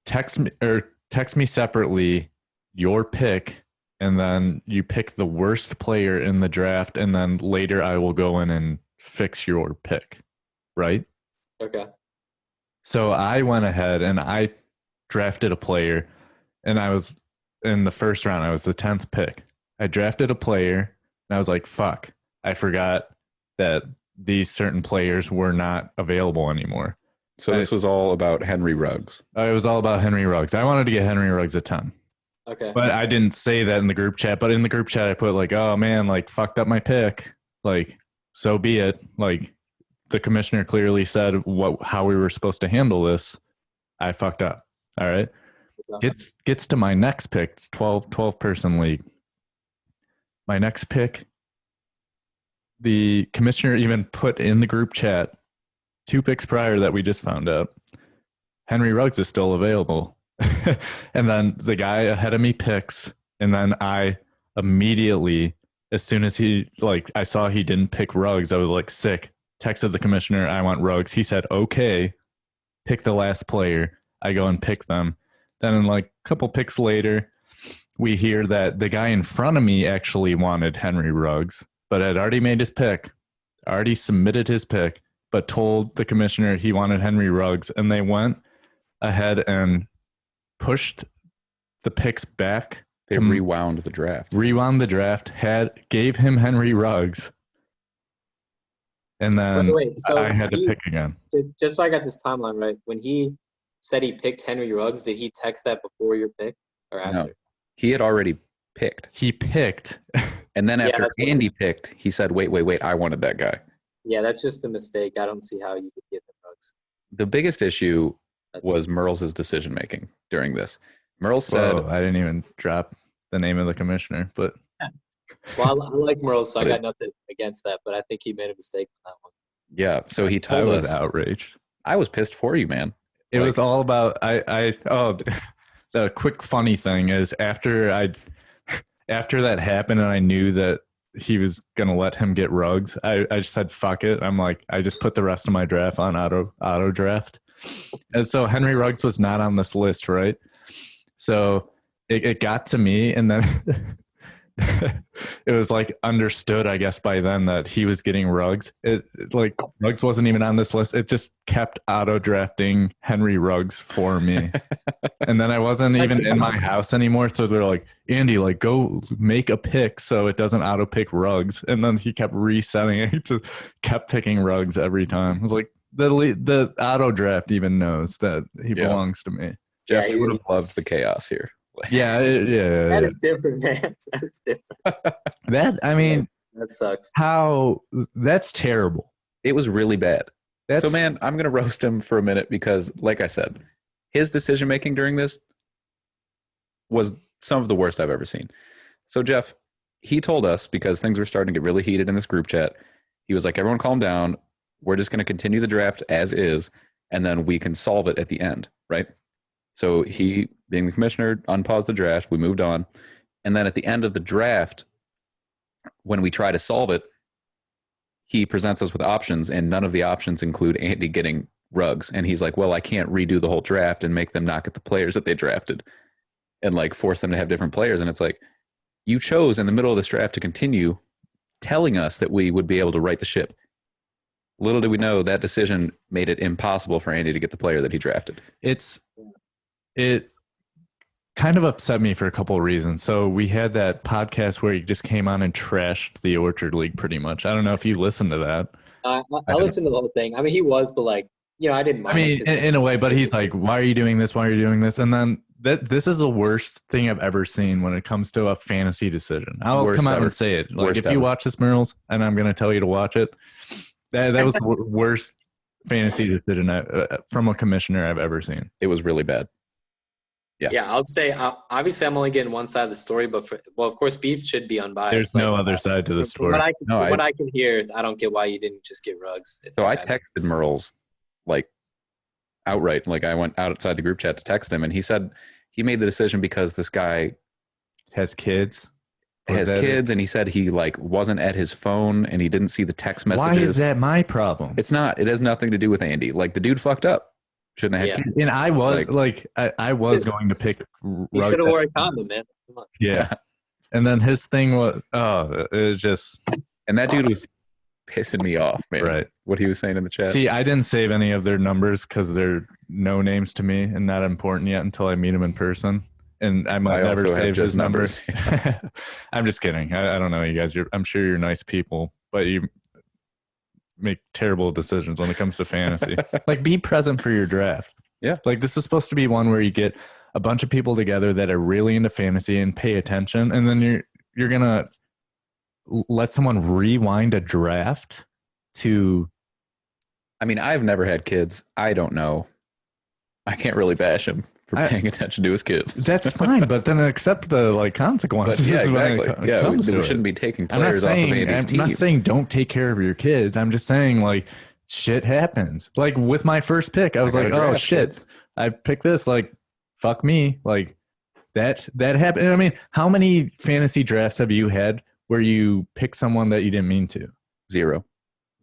text me separately your pick, and then you pick the worst player in the draft, and then later I will go in and fix your pick. Right? Okay. So I went ahead and I drafted a player, and I was in the first round. I was the 10th pick. I drafted a player, and I was like, fuck, I forgot that these certain players were not available anymore. So this was all about Henry Ruggs. It was all about Henry Ruggs. I wanted to get Henry Ruggs at 10. Okay. But I didn't say that in the group chat. But in the group chat, I put like, oh, man, like, fucked up my pick. Like, so be it. Like, the commissioner clearly said how we were supposed to handle this. I fucked up. All right. Gets to my next pick. It's 12 person league. My next pick, the commissioner even put in the group chat 2 picks prior that we just found out. Henry Ruggs is still available. And then the guy ahead of me picks, and then I immediately, as soon as I saw he didn't pick Ruggs, I was like sick. Texted the commissioner, I want Ruggs. He said, okay, pick the last player. I go and pick them. Then in like a couple picks later, we hear that the guy in front of me actually wanted Henry Ruggs, but had already made his pick, already submitted his pick, but told the commissioner he wanted Henry Ruggs. And they went ahead and pushed the picks back. They rewound the draft. Gave him Henry Ruggs. And then so I had to pick again. Just so I got this timeline right, when he said he picked Henry Ruggs, did he text that before your pick or after? No, he had already picked. He picked. And then after Andy picked, he said, wait, I wanted that guy. Yeah, that's just a mistake. I don't see how you could give him Ruggs. The biggest issue was Merle's decision-making during this. Merle said... Whoa, I didn't even drop the name of the commissioner, but... Well, I like Merle, so I got nothing against that, but I think he made a mistake on that one. Yeah, so he told us... I was outraged. I was pissed for you, man. It was all about... The quick funny thing is after that happened and I knew that he was going to let him get Ruggs, I just said, fuck it. I'm like, I just put the rest of my draft on auto draft. And so Henry Ruggs was not on this list, right? So it got to me, and then it was like understood, I guess, by then that he was getting Ruggs. Ruggs wasn't even on this list. It just kept auto drafting Henry Ruggs for me. And then I wasn't even in my house anymore. So they're like, Andy, like, go make a pick so it doesn't auto pick Ruggs. And then he kept resetting it. He just kept picking Ruggs every time. I was like, the auto draft even knows that he belongs to me. Jeff, you would have loved the chaos here. Yeah. That is different, man. That is different. That sucks. That's terrible. It was really bad. So, man, I'm going to roast him for a minute because, like I said, his decision-making during this was some of the worst I've ever seen. So, Jeff, he told us, because things were starting to get really heated in this group chat, he was like, everyone calm down. We're just going to continue the draft as is, and then we can solve it at the end, right? So he, being the commissioner, unpaused the draft. We moved on. And then at the end of the draft, when we try to solve it, he presents us with options, and none of the options include Andy getting Ruggs. And he's like, well, I can't redo the whole draft and make them not get the players that they drafted and like force them to have different players. And it's like, you chose in the middle of this draft to continue telling us that we would be able to right the ship. Little did we know that decision made it impossible for Andy to get the player that he drafted. It kind of upset me for a couple of reasons. So we had that podcast where he just came on and trashed the Orchard League pretty much. I don't know if you listened to that. I listened to the whole thing. I mean, he was, but like, I didn't mind. I mean, in a way, but he's like, why are you doing this? Why are you doing this? And then this is the worst thing I've ever seen when it comes to a fantasy decision. I'll Worst come out ever. and say it. Like, Worst if you ever. watch this, Merles, and I'm going to tell you to watch it, that was the worst fantasy decision from a commissioner I've ever seen. It was really bad. Yeah, I would say obviously I'm only getting one side of the story, but of course, Beef should be unbiased. There's no other side to the story. From what I can hear, I don't get why you didn't just get Ruggs. So I texted Merles like outright. Like I went outside the group chat to text him, and he said he made the decision because this guy has kids. And he said he like wasn't at his phone and he didn't see the text messages. Why is that my problem? It's not. It has nothing to do with Andy. Like the dude fucked up. Shouldn't have had kids. And I was I was going to pick. He should have wore a condom, man. Come on. Yeah. And then his thing was, it was just. And that dude was pissing me off, man. Right. What he was saying in the chat. See, I didn't save any of their numbers because they're no names to me and not important yet until I meet him in person. And I might never save his numbers. I'm just kidding. I don't know, you guys. I'm sure you're nice people, but you make terrible decisions when it comes to fantasy. Like, be present for your draft. Yeah. Like, this is supposed to be one where you get a bunch of people together that are really into fantasy and pay attention, and then you're gonna let someone rewind a draft to. I mean, I've never had kids. I don't know. I can't really bash him for paying attention to his kids. That's fine, but then accept the consequences. But yeah, exactly. We shouldn't be taking players off of Andy's team. I'm not saying don't take care of your kids. I'm just saying like shit happens. Like with my first pick, I was like, oh shit, kids. I picked this. Like, fuck me. Like that happened. I mean, how many fantasy drafts have you had where you pick someone that you didn't mean to? 0.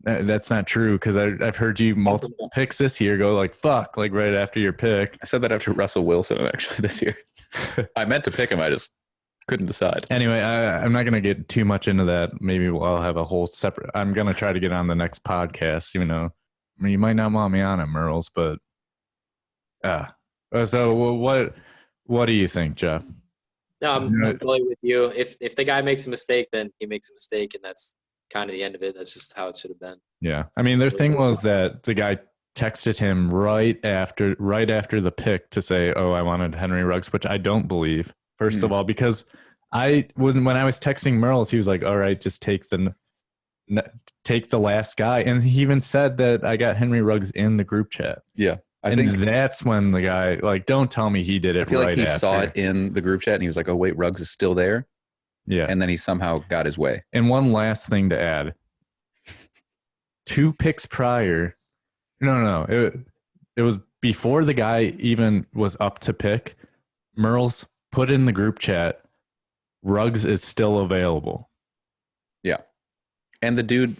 That's not true because I've heard you multiple picks this year go like fuck like right after your pick. I said that after Russell Wilson actually this year. I meant to pick him. I just couldn't decide. Anyway, I'm not going to get too much into that. Maybe I'll have a whole separate. I'm going to try to get on the next podcast. You know, I mean, you might not want me on it, Merles, but so what do you think, Jeff? No, I'm totally with you. If the guy makes a mistake, then he makes a mistake, and that's kind of the end of it. That's just how it should have been. Yeah. I mean, their thing was that the guy texted him right after the pick to say, oh, I wanted Henry Ruggs, which I don't believe, first of all, because when I was texting Merles, he was like, all right, just take the last guy. And he even said that I got Henry Ruggs in the group chat. Yeah. I think that's when the guy, like, don't tell me he did it. I feel like he saw it in the group chat and he was like, oh, wait, Ruggs is still there. Yeah. And then he somehow got his way. And one last thing to add. 2 picks prior. No. It was before the guy even was up to pick. Merles put in the group chat, Ruggs is still available. Yeah. And the dude,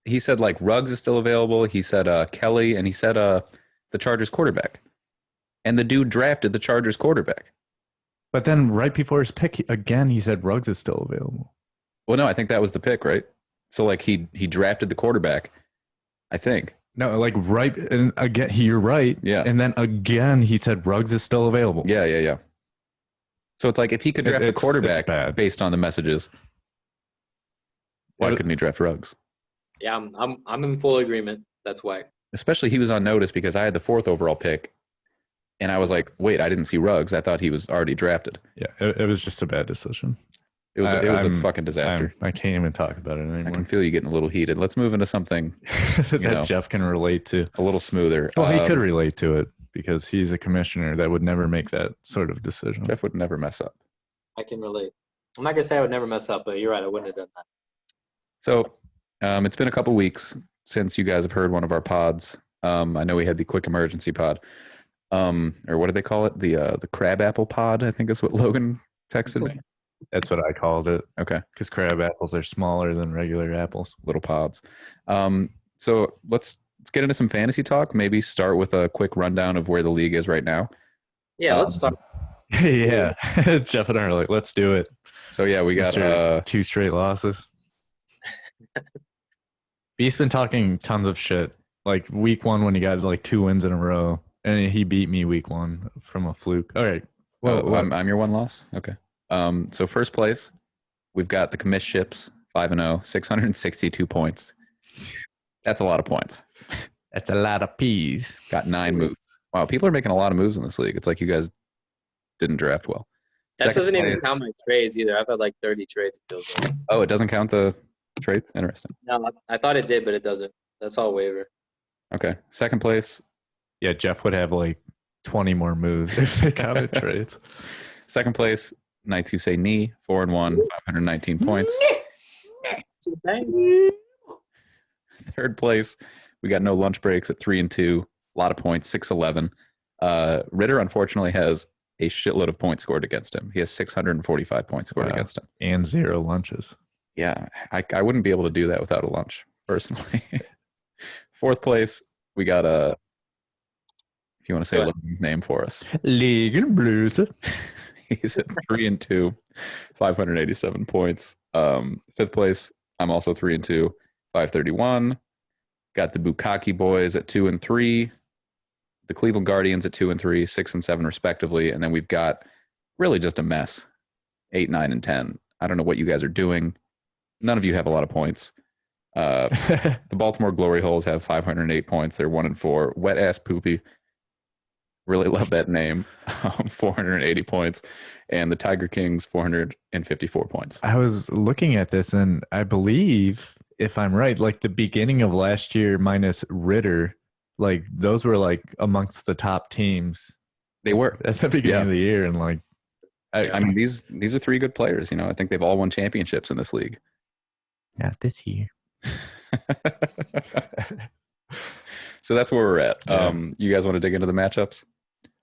he said like Ruggs is still available. He said Kelly, and he said the Chargers quarterback. And the dude drafted the Chargers quarterback. But then right before his pick, again, he said Ruggs is still available. Well, no, I think that was the pick, right? So, like, he drafted the quarterback, I think. No, like, right, and again, you're right. Yeah. And then again, he said Ruggs is still available. Yeah. So it's like, if he could draft the quarterback based on the messages, why couldn't he draft Ruggs? Yeah, I'm in full agreement. That's why. Especially he was on notice because I had the 4th overall pick. And I was like, wait, I didn't see Ruggs. I thought he was already drafted. Yeah, it was just a bad decision. It was a fucking disaster. I can't even talk about it anymore. I can feel you getting a little heated. Let's move into something that Jeff can relate to. A little smoother. Well, he could relate to it because he's a commissioner that would never make that sort of decision. Jeff would never mess up. I can relate. I'm not going to say I would never mess up, but you're right. I wouldn't have done that. So it's been a couple weeks since you guys have heard one of our pods. I know we had the quick emergency pod. Or what do they call it? The crab apple pod, I think is what Logan texted me. That's what I called it. Okay. Because crab apples are smaller than regular apples. Little pods. So let's get into some fantasy talk. Maybe start with a quick rundown of where the league is right now. Yeah, let's start. Yeah. Jeff and I are like, let's do it. So yeah, we got 2 straight losses. Beast's been talking tons of shit. Like week 1 when he got like 2 wins in a row. And he beat me week 1 from a fluke. All right. Well, I'm your 1 loss. Okay. So first place, we've got the commish ships, 5-0, 662 points. That's a lot of points. That's a lot of peas. Got 9 moves. Wow, people are making a lot of moves in this league. It's like you guys didn't draft well. That Second doesn't even place- count my trades either. I've had like 30 trades. It feels like. Oh, it doesn't count the trades? Interesting. No, I thought it did, but it doesn't. That's all waiver. Okay. Second place. Yeah, Jeff would have like 20 more moves if they counted trades. Second place, Knights Who Say Knee, 4-1, 519 points. Third place, we got no lunch breaks at 3-2, a lot of points, 611. Ritter unfortunately has a shitload of points scored against him. He has 645 points scored against him. And 0 lunches. Yeah, I wouldn't be able to do that without a lunch, personally. Fourth place, we got if you want to say Logan's name for us. League and Blues. He's at 3-2, 587 points. Fifth place, I'm also 3-2, 531. Got the Bukaki boys at 2-3. The Cleveland Guardians at 2-3, 6 and 7 respectively. And then we've got really just a mess. 8, 9, and 10. I don't know what you guys are doing. None of you have a lot of points. The Baltimore Glory Holes have 508 points. They're 1-4. Wet Ass Poopy. Really love that name. 480 points. And the Tiger Kings, 454 points. I was looking at this, and I believe, if I'm right, like the beginning of last year minus Ritter, like those were like amongst the top teams They were at the beginning of the year. And like, I mean, these are three good players. You know, I think they've all won championships in this league. not this year. So that's where we're at. Yeah. You guys want to dig into the matchups?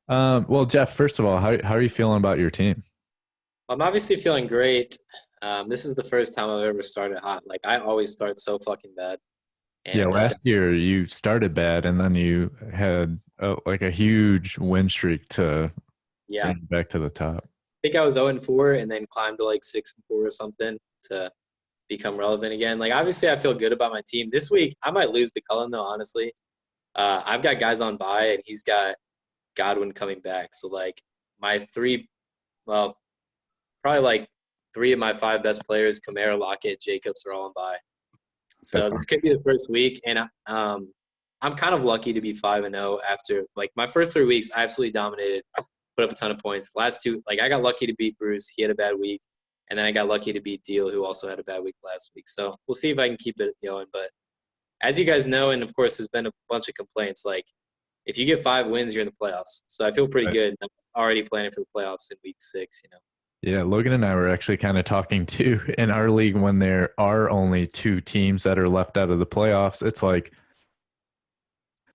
Well, Jeff, first of all, how are you feeling about your team? I'm obviously feeling great. This is the first time I've ever started hot. Like, I always start so fucking bad. And, Yeah, last year you started bad, and then you had like a huge win streak to bring you back to the top. I think I was 0-4 and then climbed to like 6-4 or something to become relevant again. Like, obviously, I feel good about my team. This week, I might lose to Cullen, though, honestly. I've got guys on bye, and he's got Godwin coming back. So, like, probably like 3 of my 5 best players, Kamara, Lockett, Jacobs, are all on bye. So this could be the first week, and I'm kind of lucky to be 5-0 after, like, my first 3 weeks. I absolutely dominated, put up a ton of points. The last 2, like, I got lucky to beat Bruce. He had a bad week, and then I got lucky to beat Deal, who also had a bad week last week. So we'll see if I can keep it going. But as you guys know, and of course, there's been a bunch of complaints. Like, if you get 5 wins, you're in the playoffs. So I feel pretty good. I'm already planning for the playoffs in week 6. You know. Yeah, Logan and I were actually kind of talking too in our league when there are only 2 teams that are left out of the playoffs. It's like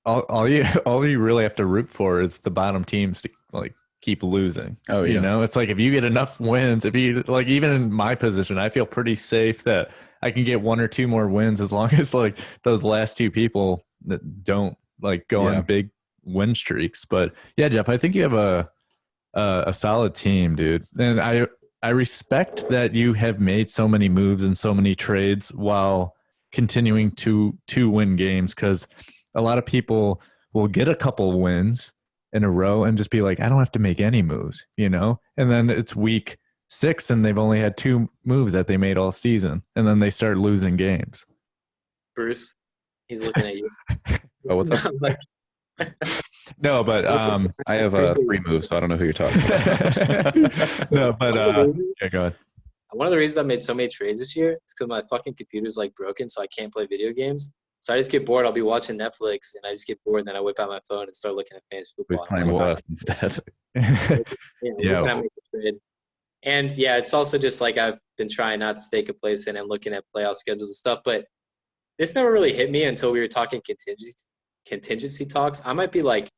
all you really have to root for is the bottom teams to like keep losing. Oh, yeah. You know, it's like if you get enough wins, if you like, even in my position, I feel pretty safe that I can get 1 or 2 more wins as long as like those last 2 people that don't like go on big win streaks. But yeah, Jeff, I think you have a solid team, dude. And I respect that you have made so many moves and so many trades while continuing to win games, because a lot of people will get a couple wins in a row and just be like, I don't have to make any moves, you know? And then it's week 6 and they've only had 2 moves that they made all season, and then they start losing games. Bruce, he's looking at you. Oh, what's up? Like, No, but I have 3 moves, so I don't know who you're talking about. no, but yeah, go ahead. one of the reasons I made so many trades this year is because my fucking computer's like broken, so I can't play video games. So I just get bored. I'll be watching Netflix, and I just get bored, and then I whip out my phone and start looking at fantasy We're football. playing with us instead. Yeah. Can I make a trade? And yeah, it's also just like I've been trying not to stay complacent and looking at playoff schedules and stuff. But this never really hit me until we were talking contingency talks. I might be like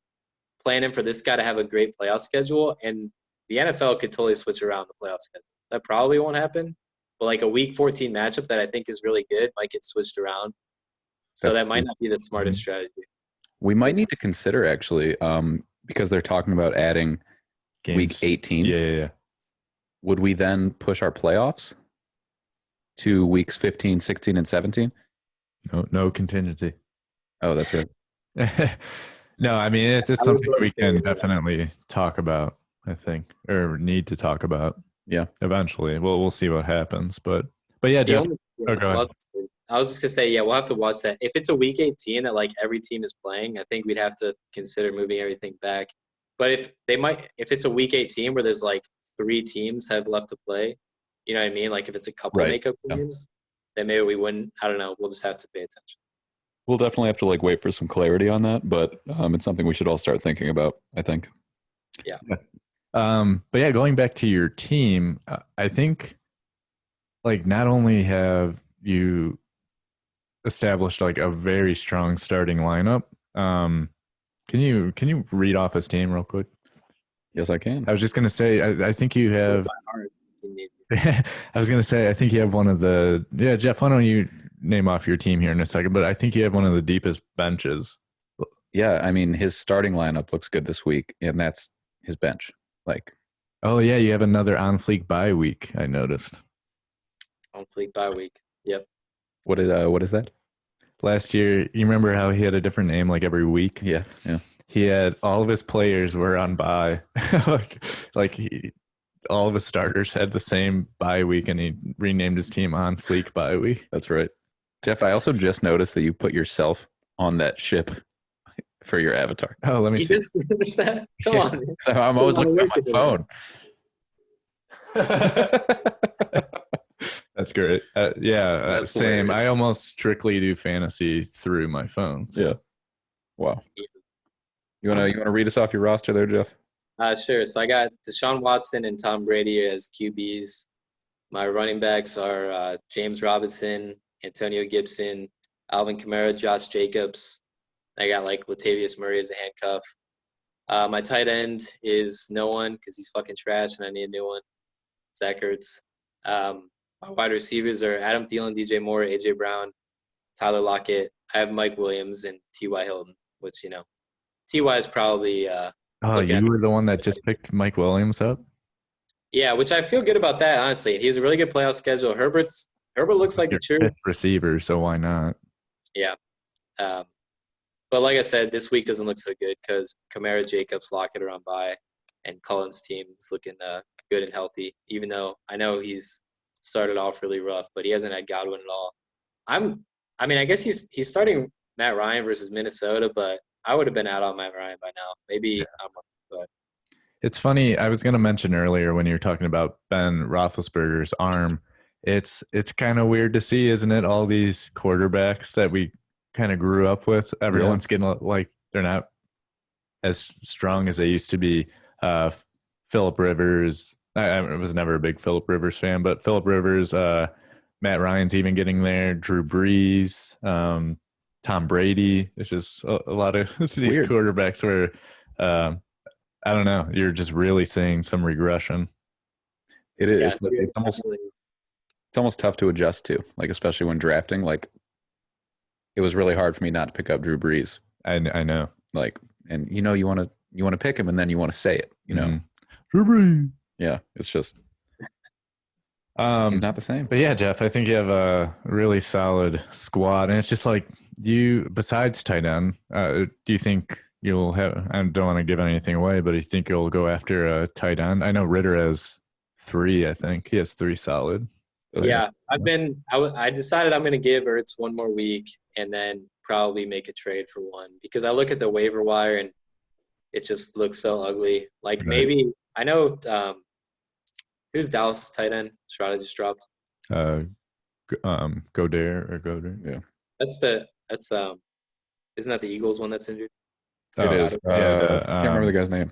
planning for this guy to have a great playoff schedule, and the NFL could totally switch around the playoff schedule. That probably won't happen. But like a week 14 matchup that I think is really good might get switched around. So that might not be the smartest strategy. We might need to consider actually, because they're talking about adding week 18. Yeah. Would we then push our playoffs to weeks 15, 16, and 17? No contingency. Oh, that's right. No, I mean, it's something we can definitely talk about, I think, or need to talk about. Yeah. Eventually. We'll see what happens. But yeah, Jeff. Go ahead. I was just going to say, yeah, we'll have to watch that. If it's a week 18 that like every team is playing, I think we'd have to consider moving everything back. But if it's a week 8 team where there's like 3 teams have left to play, you know what I mean? Like if it's a couple Right. makeup Yeah. games, then maybe we wouldn't. I don't know. We'll just have to pay attention. We'll definitely have to like wait for some clarity on that, but it's something we should all start thinking about, I think. Yeah. But yeah, going back to your team, I think like not only have you established like a very strong starting lineup, can you read off his team real quick? Yes, I can. I was just gonna say I think you have. I was gonna say I think you have one of the Jeff. Why don't you name off your team here in a second? But I think you have one of the deepest benches. Yeah, I mean his starting lineup looks good this week, and that's his bench. Like, oh yeah, you have another on fleek bye week. I noticed. On fleek bye week. Yep. what is that? Last year, you remember how he had a different name like every week? Yeah. He had all of his players were on bye. All of his starters had the same bye week, and he renamed his team on fleek bye week. That's right. Jeff, I also just noticed that you put yourself on that ship for your avatar. Oh, let me see. Just noticed that? Come Yeah. on. So I'm always looking at my phone. That's great. That's same. hilarious. I almost strictly do fantasy through my phone. So. Yeah. Wow. You wanna read us off your roster there, Jeff? Sure. So I got Deshaun Watson and Tom Brady as QBs. My running backs are James Robinson, Antonio Gibson, Alvin Kamara, Josh Jacobs. I got like Latavius Murray as a handcuff. My tight end is no one because he's fucking trash and I need a new one. Zach Ertz. My wide receivers are Adam Thielen, DJ Moore, AJ Brown, Tyler Lockett. I have Mike Williams and T.Y. Hilton, which, T.Y. is probably Oh, you were the one that just picked Mike Williams up? Yeah, which I feel good about that, honestly. He has a really good playoff schedule. Herbert looks like the truth. Fifth receiver, so why not? Yeah. But like I said, this week doesn't look so good because Kamara, Jacobs, Lockett are on bye, and Cullen's team is looking good and healthy, even though I know he's started off really rough, but he hasn't had Godwin at all. I guess he's starting Matt Ryan versus Minnesota, but I would have been out on Matt Ryan by now. Maybe I'm wrong, but it's funny. I was going to mention earlier when you were talking about Ben Roethlisberger's arm. It's kind of weird to see, isn't it? All these quarterbacks that we kind of grew up with. Everyone's getting like they're not as strong as they used to be. Phillip Rivers. I was never a big Phillip Rivers fan, but Phillip Rivers, Matt Ryan's even getting there. Drew Brees, Tom Brady. It's just a lot of these Weird. quarterbacks where I don't know. You're just really seeing some regression. It is. yeah, It's almost tough to adjust to, like especially when drafting. Like, it was really hard for me not to pick up Drew Brees. I know. Like, and you want to pick him, and then you want to say it. Drew Brees. Yeah, it's just He's not the same. But yeah, Jeff, I think you have a really solid squad, and it's just like you. Besides tight end, do you think you'll have? I don't want to give anything away, but do you think you'll go after a tight end? I know Ritter has 3. I think he has 3 solid. Yeah, I decided I'm going to give Ertz one more week and then probably make a trade for one because I look at the waiver wire and it just looks so ugly. Like maybe I know who's Dallas' tight end? Strada just dropped. Goddard. Yeah. That's isn't that the Eagles one that's injured? It is. Yeah, I can't remember the guy's name.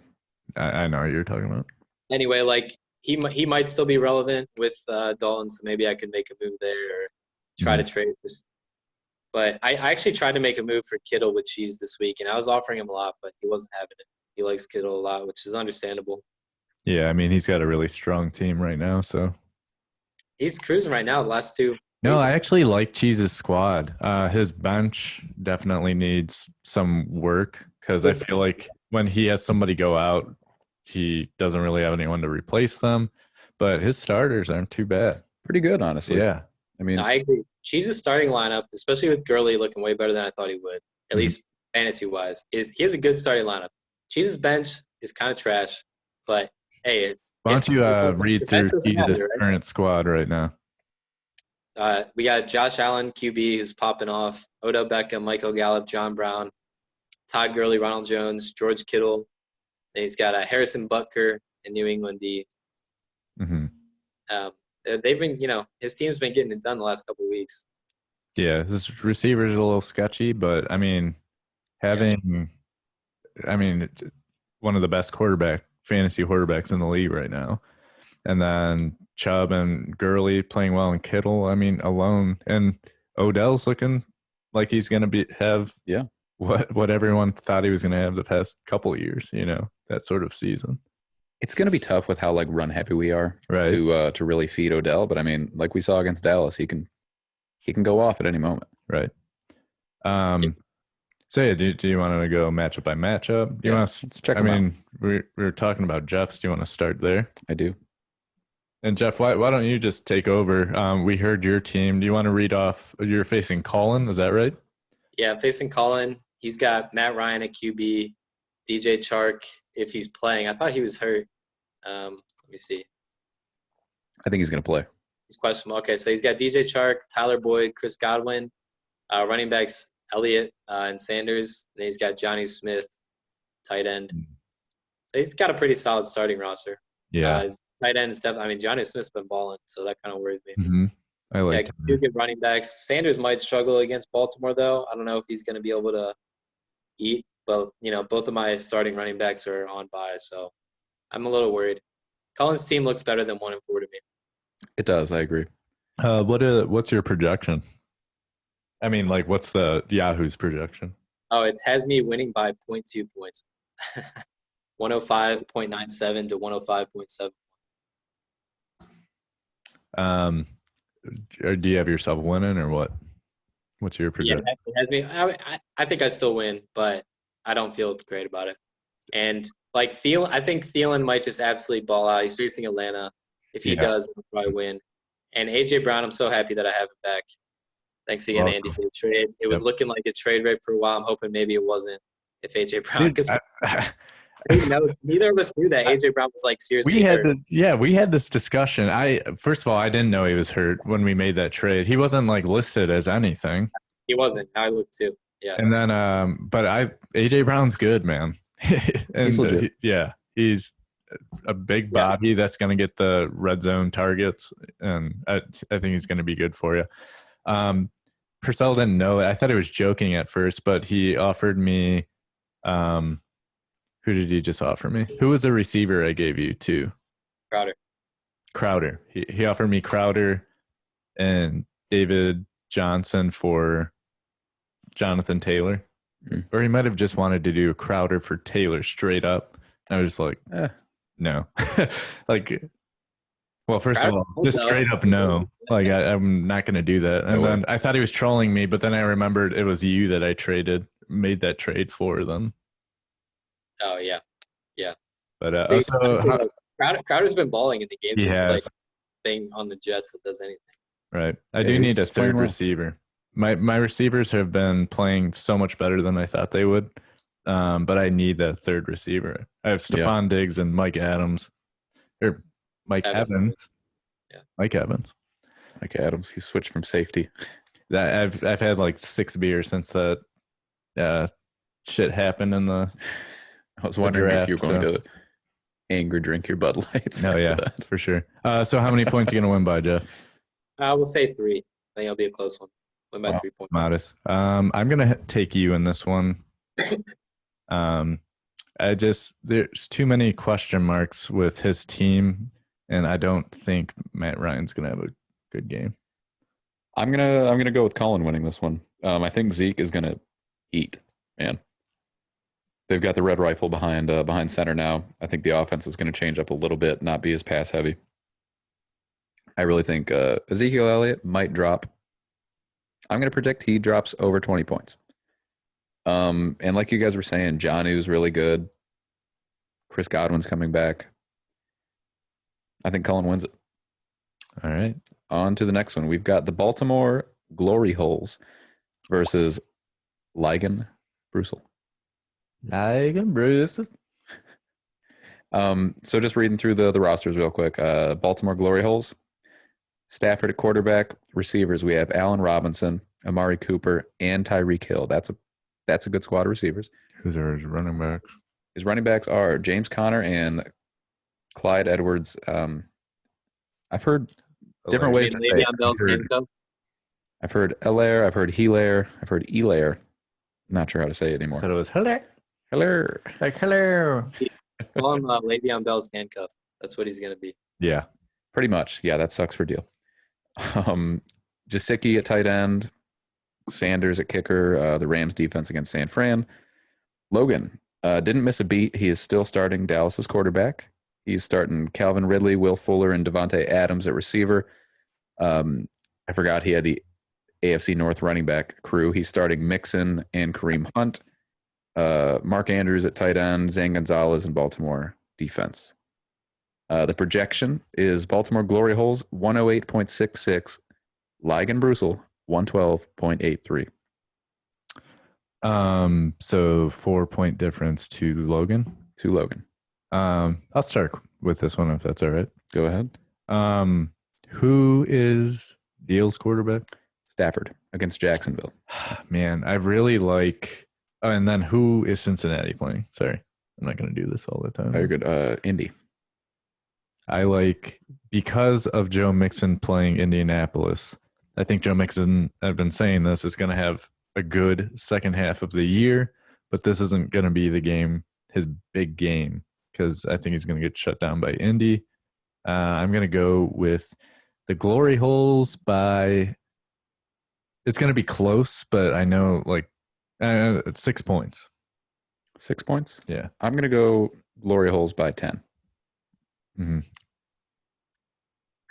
I know what you're talking about. Anyway, like he might still be relevant with Dalton, so maybe I could make a move there or try to trade. But I actually tried to make a move for Kittle with Cheese this week, and I was offering him a lot, but he wasn't having it. He likes Kittle a lot, which is understandable. Yeah, I mean he's got a really strong team right now, so he's cruising right now. The last 2. No, I actually like Cheese's squad. His bench definitely needs some work because I feel like when he has somebody go out, he doesn't really have anyone to replace them. But his starters aren't too bad. Pretty good, honestly. Yeah. I mean, I agree. Cheese's starting lineup, especially with Gurley looking way better than I thought he would, at least fantasy-wise, he has a good starting lineup. Cheese's bench is kind of trash, but hey. Why don't you read through Cheese's current squad right now? We got Josh Allen, QB, who's popping off. Odell Beckham, Michael Gallup, John Brown, Todd Gurley, Ronald Jones, George Kittle, Then he's got Harrison Butker in New England D. Mm-hmm. They've been, his team's been getting it done the last couple of weeks. Yeah, his receiver's a little sketchy, but I mean, one of the best fantasy quarterbacks in the league right now. And then Chubb and Gurley playing well, and Kittle, alone. And Odell's looking like he's going to have what everyone thought he was going to have the past couple of years, that sort of season. It's going to be tough with how run heavy we are to really feed Odell. But like we saw against Dallas, he can go off at any moment. Right. So yeah, do you want to go matchup by matchup? Let's check them out. We were talking about Jeff's. Do you want to start there? I do. And Jeff, why don't you just take over? We heard your team. Do you want to read off? You're facing Colin, is that right? Yeah, I'm facing Colin. He's got Matt Ryan at QB, DJ Chark if he's playing. I thought he was hurt. Let me see. I think he's going to play. He's questionable. Okay, so he's got DJ Chark, Tyler Boyd, Chris Godwin, running backs Elliott and Sanders. And he's got Johnny Smith, tight end. So he's got a pretty solid starting roster. Yeah. His tight ends, Johnny Smith's been balling, so that kind of worries me. Mm-hmm. He's got two good running backs. Sanders might struggle against Baltimore, though. I don't know if he's going to be able to eat. Both of my starting running backs are on bye, so I'm a little worried. Colin's team looks better than 1-4 to me. It does. I agree. What's your projection? What's the Yahoo's projection? Oh, it has me winning by 0.2 points. 105.97 to 105.7. Do you have yourself winning or what? What's your projection? Yeah, it has me. I think I still win, but I don't feel great about it. And I think Thielen might just absolutely ball out. He's facing Atlanta. If he does, he'll probably win. And AJ Brown, I'm so happy that I have him back. Thanks again, Andy, for the trade. It was looking like a trade rate for a while. I'm hoping maybe it wasn't. If AJ Brown, because neither of us knew that AJ Brown was seriously hurt. We had this discussion. First of all, I didn't know he was hurt when we made that trade. He wasn't listed as anything. He wasn't. I looked too. Yeah. And then, AJ Brown's good, man. And, he's legit. He's a big body that's going to get the red zone targets, and I think he's going to be good for you. Purcell didn't know it. I thought he was joking at first, but he offered me. Who did he just offer me? Who was the receiver I gave you to? Crowder. He offered me Crowder and David Johnson for Jonathan Taylor. Or he might have just wanted to do Crowder for Taylor straight up. I was like, no. Well, first of all, just straight up no. I'm not going to do that. And then I thought he was trolling me, but then I remembered it was you that I made that trade for them. Oh, yeah. Yeah. But Crowder's been balling in the games. He has. Thing on the Jets that does anything. Right. I do need a third receiver. My receivers have been playing so much better than I thought they would. But I need that third receiver. I have Stephon Diggs and Mike Evans. Yeah. Mike Evans. He switched from safety. I've had 6 beers since that shit happened in the I was wondering if you were going to anger drink your Bud Lights. No, yeah, for sure. So how many points are you going to win by, Jeff? I will say 3. I think it'll be a close one. Win by 3 points. Modest. I'm going to take you in this one. There's too many question marks with his team, and I don't think Matt Ryan's going to have a good game. I'm gonna go with Colin winning this one. I think Zeke is gonna eat, man. They've got the red rifle behind center now. I think the offense is going to change up a little bit, not be as pass heavy. I really think Ezekiel Elliott might drop. I'm going to predict he drops over 20 points. And like you guys were saying, Johnny's really good. Chris Godwin's coming back. I think Colin wins it. All right. On to the next one. We've got the Baltimore Glory Holes versus Ligon Brussel. So just reading through the rosters real quick. Baltimore Glory Holes. Stafford at quarterback. Receivers, we have Allen Robinson, Amari Cooper, and Tyreek Hill. That's a good squad of receivers. Who's our running backs? His running backs are James Conner and Clyde Edwards. I've heard different I ways mean, to say it. Le'Veon Bell's handcuff. I've heard Elaire, I've heard Hilaire, I've heard Elaire. Not sure how to say it I anymore. thought it was hello. Hilaire. Like hello. Call him Le'Veon Bell's handcuff. That's what he's gonna be. Yeah. Pretty much. Yeah, that sucks for deal. Jasicki at tight end, Sanders at kicker, the Rams defense against San Fran. Logan didn't miss a beat. He is still starting Dallas's quarterback. He's starting Calvin Ridley, Will Fuller, and Devontae Adams at receiver. I forgot he had the AFC North running back crew. He's starting Mixon and Kareem Hunt. Mark Andrews at tight end, Zane Gonzalez in Baltimore defense. The projection is Baltimore Glory Holes 108.66, Ligon Brussel 112.83. So 4-point difference to Logan. To Logan. I'll start with this one if that's all right. Go ahead. Who is the Eagles quarterback? Stafford against Jacksonville. Man, I really like. Oh, and then who is Cincinnati playing? Sorry, I'm not going to do this all the time. Very good. Indy. I like, because of Joe Mixon playing Indianapolis, I think Joe Mixon, I've been saying this, is going to have a good second half of the year, but this isn't going to be the game, his big game, because I think he's going to get shut down by Indy. I'm going to go with the Glory Holes by, it's going to be close, but I know like 6 points. 6 points? Yeah. I'm going to go Glory Holes by 10. Mm-hmm.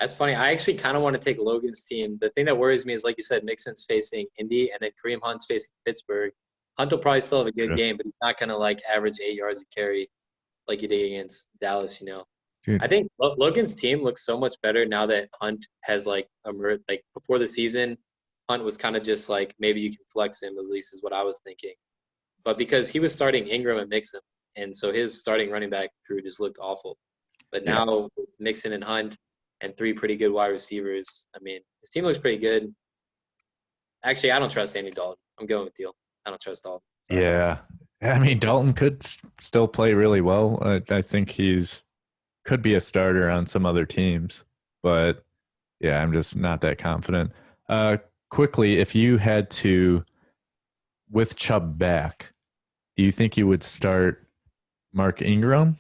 That's funny. I actually kind of want to take Logan's team. The thing that worries me is, like you said, Mixon's facing Indy, and then Kareem Hunt's facing Pittsburgh. Hunt will probably still have a good game, but he's not going to like average 8 yards a carry like he did against Dallas, you know. Dude. I think Logan's team looks so much better now that Hunt has like emerged. Like before the season, Hunt was kind of just like, maybe you can flex him, at least is what I was thinking. But because he was starting Ingram and Mixon, and so his starting running back crew just looked awful. But now with Mixon and Hunt and 3 pretty good wide receivers, I mean, his team looks pretty good. Actually, I don't trust Andy Dalton. I'm going with Deal. I don't trust Dalton. So. Yeah. I mean, Dalton could still play really well. I think could be a starter on some other teams, but yeah, I'm just not that confident. Quickly, if you had to, with Chubb back, do you think you would start Mark Ingram,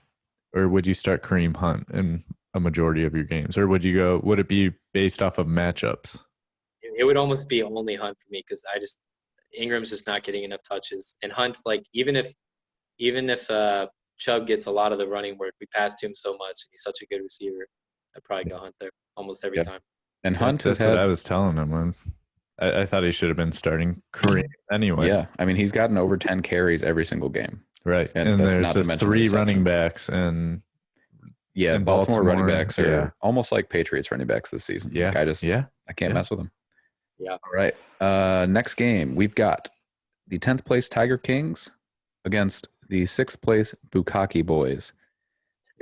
or would you start Kareem Hunt in a majority of your games, or would it be based off of matchups? It would almost be only Hunt for me, because Ingram's just not getting enough touches, and Hunt, like even if Chubb gets a lot of the running work, we pass to him so much, and he's such a good receiver, I'd probably go Hunt there almost every time. And Hunt that's what I was telling him. I thought he should have been starting Kareem anyway. Yeah, I mean, he's gotten over 10 carries every single game. Right, and there's 3 running backs, and Baltimore running backs are almost like Patriots running backs this season. Yeah, like, I can't mess with them. Yeah. All right. Next game, we've got the 10th place Tiger Kings against the 6th place Bukkake Boys.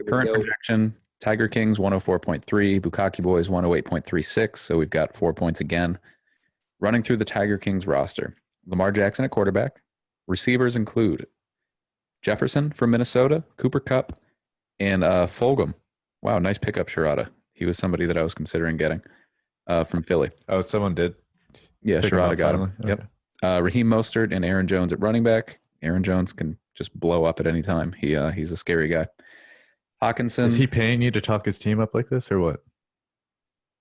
Current projection: Tiger Kings 104.3, Bukkake Boys 108.36. So we've got 4 points again. Running through the Tiger Kings roster: Lamar Jackson at quarterback. Receivers include Jefferson from Minnesota, Cooper Kupp, and Fulgham. Wow, nice pickup, Sherrata. He was somebody that I was considering getting from Philly. Oh, someone did? Yeah, Sherrata got him. Okay. Yep. Raheem Mostert and Aaron Jones at running back. Aaron Jones can just blow up at any time. He's a scary guy. Hawkinson. Is he paying you to talk his team up like this, or what?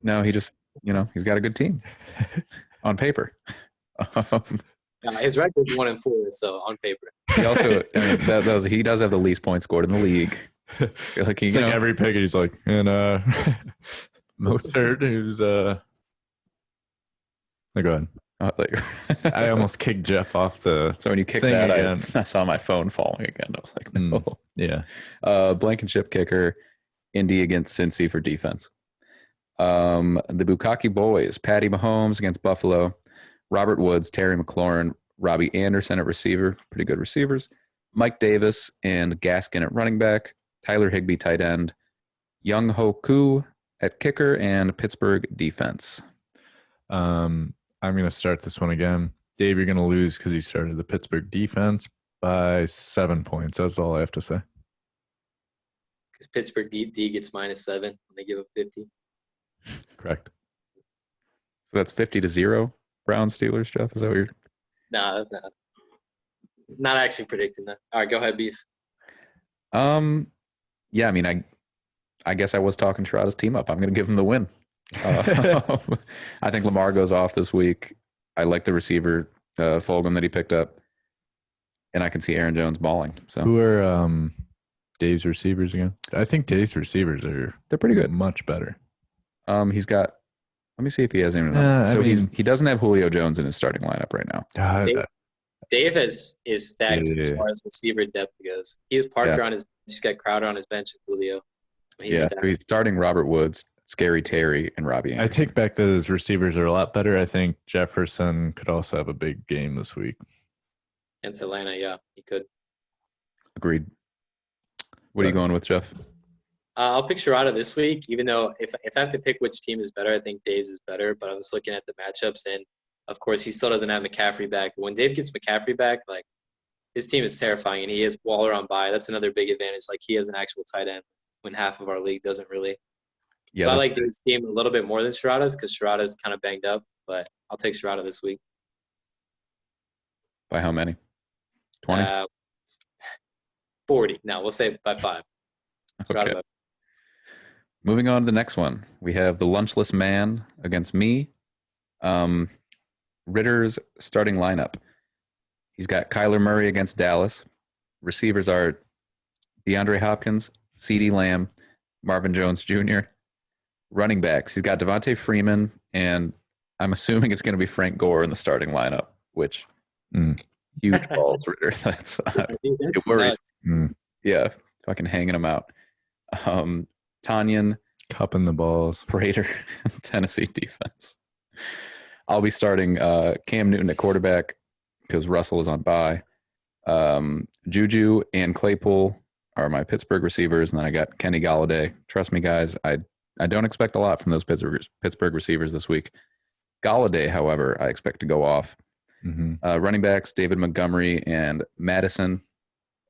No, he just, he's got a good team on paper. His record is 1-4, so on paper. He also, he does have the least points scored in the league. Like every pick, he's like, and Mostert, who's go ahead. I almost kicked Jeff off the. So when you kicked that, I saw my phone falling again. I was like, no. Yeah. Blankenship kicker, Indy against Cincy for defense. The Bukkake Boys: Patty Mahomes against Buffalo, Robert Woods, Terry McLaurin, Robbie Anderson at receiver, pretty good receivers, Mike Davis and Gaskin at running back, Tyler Higbee tight end, Young Ho Koo at kicker, and Pittsburgh defense. I'm going to start this one again. Dave, you're going to lose because you started the Pittsburgh defense. by 7 points. That's all I have to say. Because Pittsburgh D gets -7 when they give up 50. Correct. So that's 50-0 Browns Steelers, Jeff. Is that what you're? Nah, not actually predicting that. All right, go ahead, Beef. Yeah, I mean, I guess I was talking Sherrata's team up. I'm going to give him the win. I think Lamar goes off this week. I like the receiver, Fulgham, that he picked up. And I can see Aaron Jones balling. So Who are Dave's receivers again? I think Dave's receivers they're pretty good. Much better. He's got. Let me see if he has anyone. He doesn't have Julio Jones in his starting lineup right now. Dave is stacked as far as receiver depth goes. He's Parker on his. He's got Crowder on his bench and Julio. He's starting Robert Woods, Scary Terry, and Robbie Anderson. I take back that his receivers are a lot better. I think Jefferson could also have a big game this week. Against Atlanta, yeah, he could. Agreed. What are you going with, Jeff? I'll pick Sherrata this week, even though if I have to pick which team is better, I think Dave's is better. But I was looking at the matchups, and, of course, he still doesn't have McCaffrey back. But when Dave gets McCaffrey back, like, his team is terrifying, and he has Waller on bye. That's another big advantage. Like, he has an actual tight end when half of our league doesn't really. Yeah, so I like Dave's team a little bit more than Sherrata's because Sherrata's kind of banged up. But I'll take Sherrata this week. By how many? 20? 40. No, we'll say by 5. Okay. Moving on to the next one. We have the lunchless man against me. Ritter's starting lineup. He's got Kyler Murray against Dallas. Receivers are DeAndre Hopkins, CeeDee Lamb, Marvin Jones Jr. Running backs, he's got Devontae Freeman, and I'm assuming it's going to be Frank Gore in the starting lineup, which huge balls, Ritter. That's it worries. Yeah, fucking hanging them out. Tanyan, cupping the balls. Prater, Tennessee defense. I'll be starting Cam Newton at quarterback because Russell is on bye. Juju and Claypool are my Pittsburgh receivers, and then I got Kenny Galladay. Trust me, guys, I don't expect a lot from those Pittsburgh receivers this week. Galladay, however, I expect to go off. Running backs, David Montgomery and Madison.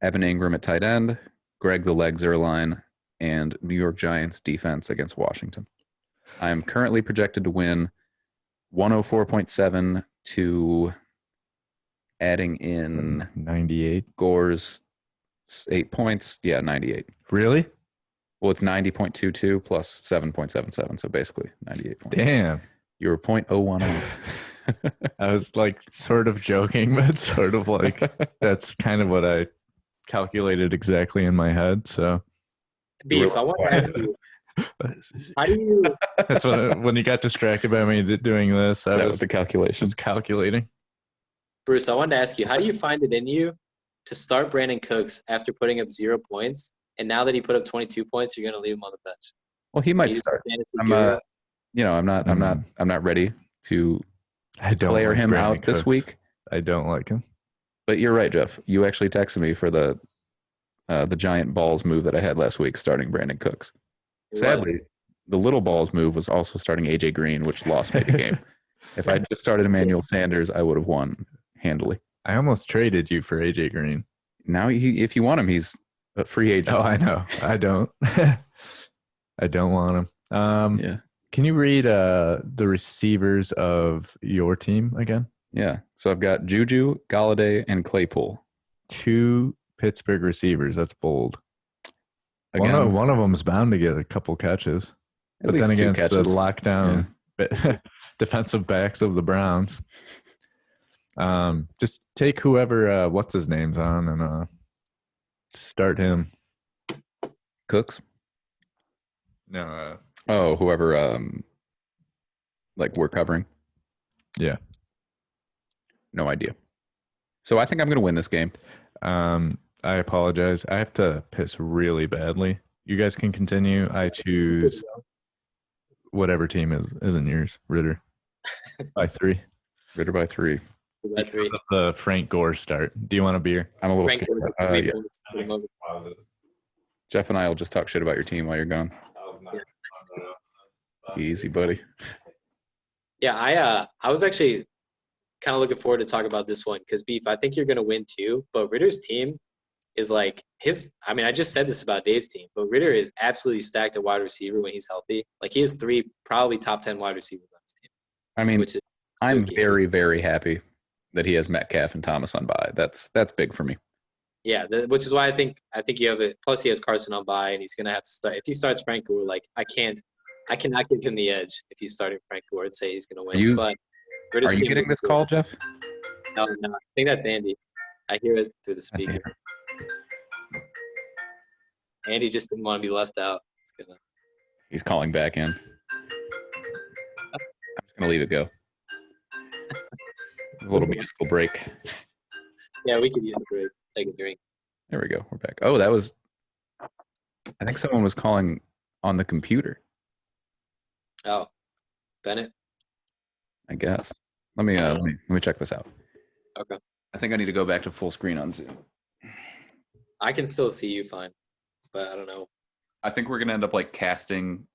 Evan Ingram at tight end. Greg the Leg Zerline. And New York Giants defense against Washington. I am currently projected to win 104.7 to adding in 98. Gore's 8 points. Yeah, 98. Really? Well, it's 90.22 plus 7.77, so basically 98 points. Damn. You were 0.01 off. I was like sort of joking, but sort of like that's kind of what I calculated exactly in my head. So, Beef, I want to ask you, how do you? That's when you got distracted by me doing this. That was the calculation. Just calculating. Bruce, I wanted to ask you, how do you find it in you to start Brandon Cooks after putting up 0 points, and now that he put up 22 points, you're going to leave him on the bench? Well, he might start. I'm not ready to declare him out this week. I don't like him. But you're right, Jeff. You actually texted me for the giant balls move that I had last week, starting Brandon Cooks. Sadly, the little balls move was also starting AJ Green, which lost me the game. If I just started Emmanuel Sanders, I would have won handily. I almost traded you for AJ Green. Now, if you want him, he's a free agent. Oh, I know. I don't. I don't want him. Yeah. Can you read the receivers of your team again? Yeah. So I've got Juju, Galladay, and Claypool. 2 Pittsburgh receivers. That's bold. Again, one of them's bound to get a couple catches. But then against the lockdown defensive backs of the Browns, just take whoever, what's his name's on, and start him. Cooks? No. Whoever, like we're covering. Yeah. No idea. So I think I'm going to win this game. I apologize. I have to piss really badly. You guys can continue. I choose whatever team isn't yours. Ritter by 3. Ritter by 3. Because of the Frank Gore start. Do you want a beer? I'm a little scared. Yeah. Jeff and I will just talk shit about your team while you're gone. Easy, buddy. Yeah, I was actually kind of looking forward to talk about this one because, Beef, I think you're going to win too. But Ritter's team is like I just said this about Dave's team, but Ritter is absolutely stacked at wide receiver when he's healthy. Like, he has 3 probably top 10 wide receivers on his team. I mean, which is I'm spooky. very, very happy that he has Metcalf and Thomas on bye. That's big for me. Yeah, which is why I think you have it. Plus, he has Carson on bye, and he's going to have to start. If he starts Frank Gore, like, I cannot give him the edge if he's starting Frank Gore and say he's going to win. But Are you getting this call, Jeff? No, I think that's Andy. I hear it through the speaker. Andy just didn't want to be left out. He's calling back in. I'm just going to leave it go. A little musical break. Yeah, we could use a break. Take a drink. There we go. We're back. Oh, that was... I think someone was calling on the computer. Oh, Bennett? I guess. Let me check this out. Okay. I think I need to go back to full screen on Zoom. I can still see you fine, but I don't know. I think we're going to end up like casting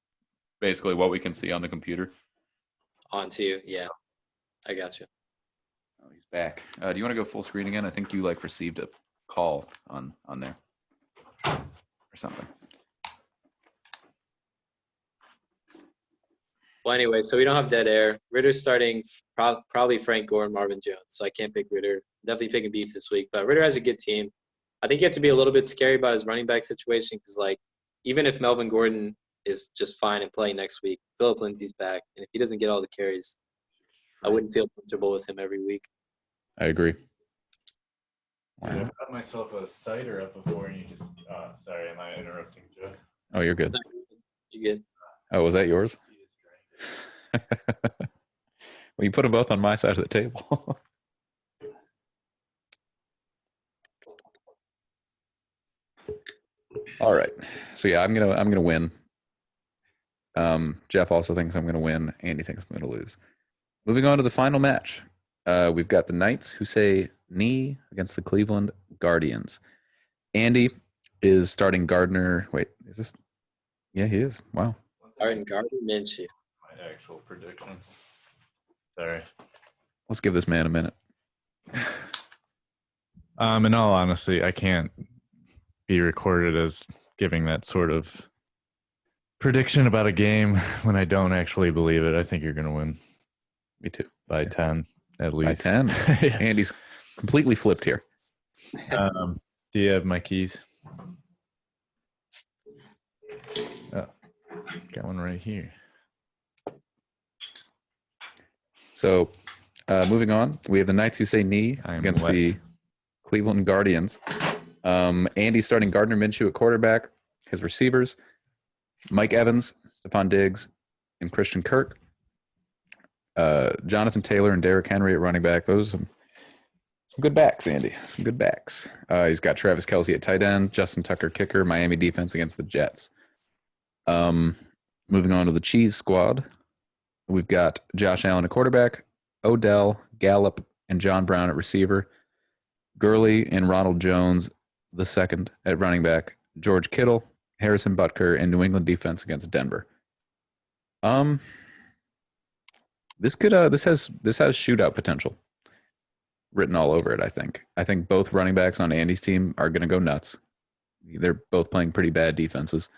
basically what we can see on the computer. Onto you, yeah. I got you. Oh, he's back. Do you want to go full screen again? I think you like received a call on there or something. Well, anyway, so we don't have dead air. Ritter's starting probably Frank Gore and Marvin Jones, so I can't pick Ritter. Definitely picking Beef this week, but Ritter has a good team. I think you have to be a little bit scary about his running back situation because, like, even if Melvin Gordon is just fine and playing next week, Phillip Lindsay's back, and if he doesn't get all the carries, I wouldn't feel comfortable with him every week. I agree. Wow. I got myself a cider up before, and you just sorry, am I interrupting, Joe? Oh, you're good. You good? Oh, was that yours? Well, you put them both on my side of the table. All right. So yeah, I'm gonna win. Jeff also thinks I'm gonna win. Andy thinks I'm gonna lose. Moving on to the final match. We've got the Knights who say knee against the Cleveland Guardians. Andy is starting Gardner. Wait, is this? Yeah, he is. Wow. Starting Gardner Minshew. My actual prediction. Sorry. Let's give this man a minute. In all honesty, I can't be recorded as giving that sort of prediction about a game when I don't actually believe it. I think you're going to win. Me too. By 10, at least. By 10? Yeah. Andy's completely flipped here. Do you have my keys? Oh, got one right here. So, moving on, we have the Knights who say knee against the Cleveland Guardians. Andy's starting Gardner Minshew at quarterback. His receivers, Mike Evans, Stephon Diggs, and Christian Kirk. Jonathan Taylor and Derrick Henry at running back. Those are some good backs, Andy. Some good backs. He's got Travis Kelce at tight end, Justin Tucker kicker, Miami defense against the Jets. Moving on to the Cheese squad. We've got Josh Allen at quarterback, Odell, Gallup, and John Brown at receiver, Gurley and Ronald Jones the second at running back, George Kittle, Harrison Butker, and New England defense against Denver. This has shootout potential written all over it. I think both running backs on Andy's team are going to go nuts. They're both playing pretty bad defenses.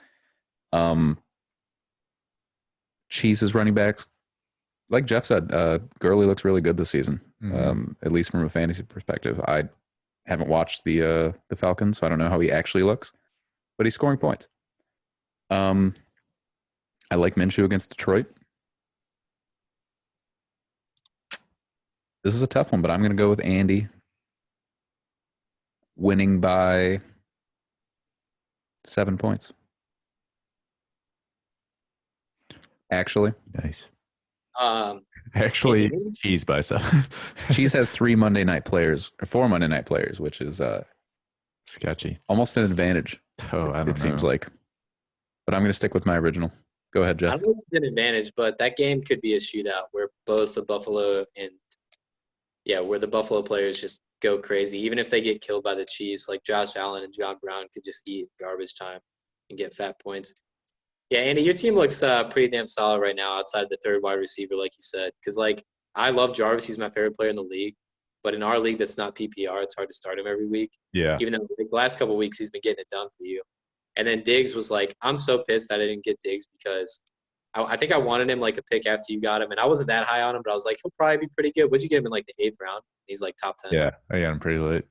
Cheese's running backs, like Jeff said, Gurley looks really good this season. At least from a fantasy perspective. I haven't watched the Falcons, so I don't know how he actually looks, but he's scoring points. I like Minshew against Detroit. This is a tough one, but I'm going to go with Andy winning by 7 points. Actually. Nice. Actually, Cheese by 7. Cheese has 4 Monday night players, which is sketchy. Almost an advantage. Oh, I don't know. It seems like. But I'm going to stick with my original. Go ahead, Jeff. I don't know if it's an advantage, but that game could be a shootout where both the Buffalo where the Buffalo players just go crazy. Even if they get killed by the Chiefs, like Josh Allen and John Brown could just eat garbage time and get fat points. Yeah, Andy, your team looks pretty damn solid right now outside the third wide receiver, like you said. Because, like, I love Jarvis. He's my favorite player in the league. But in our league that's not PPR, it's hard to start him every week. Yeah. Even though the last couple of weeks he's been getting it done for you. And then Diggs was like, I'm so pissed that I didn't get Diggs because I think I wanted him like a pick after you got him. And I wasn't that high on him, but I was like, he'll probably be pretty good. What'd you get him in like the 8th round? He's like top 10. Yeah, I got him pretty late.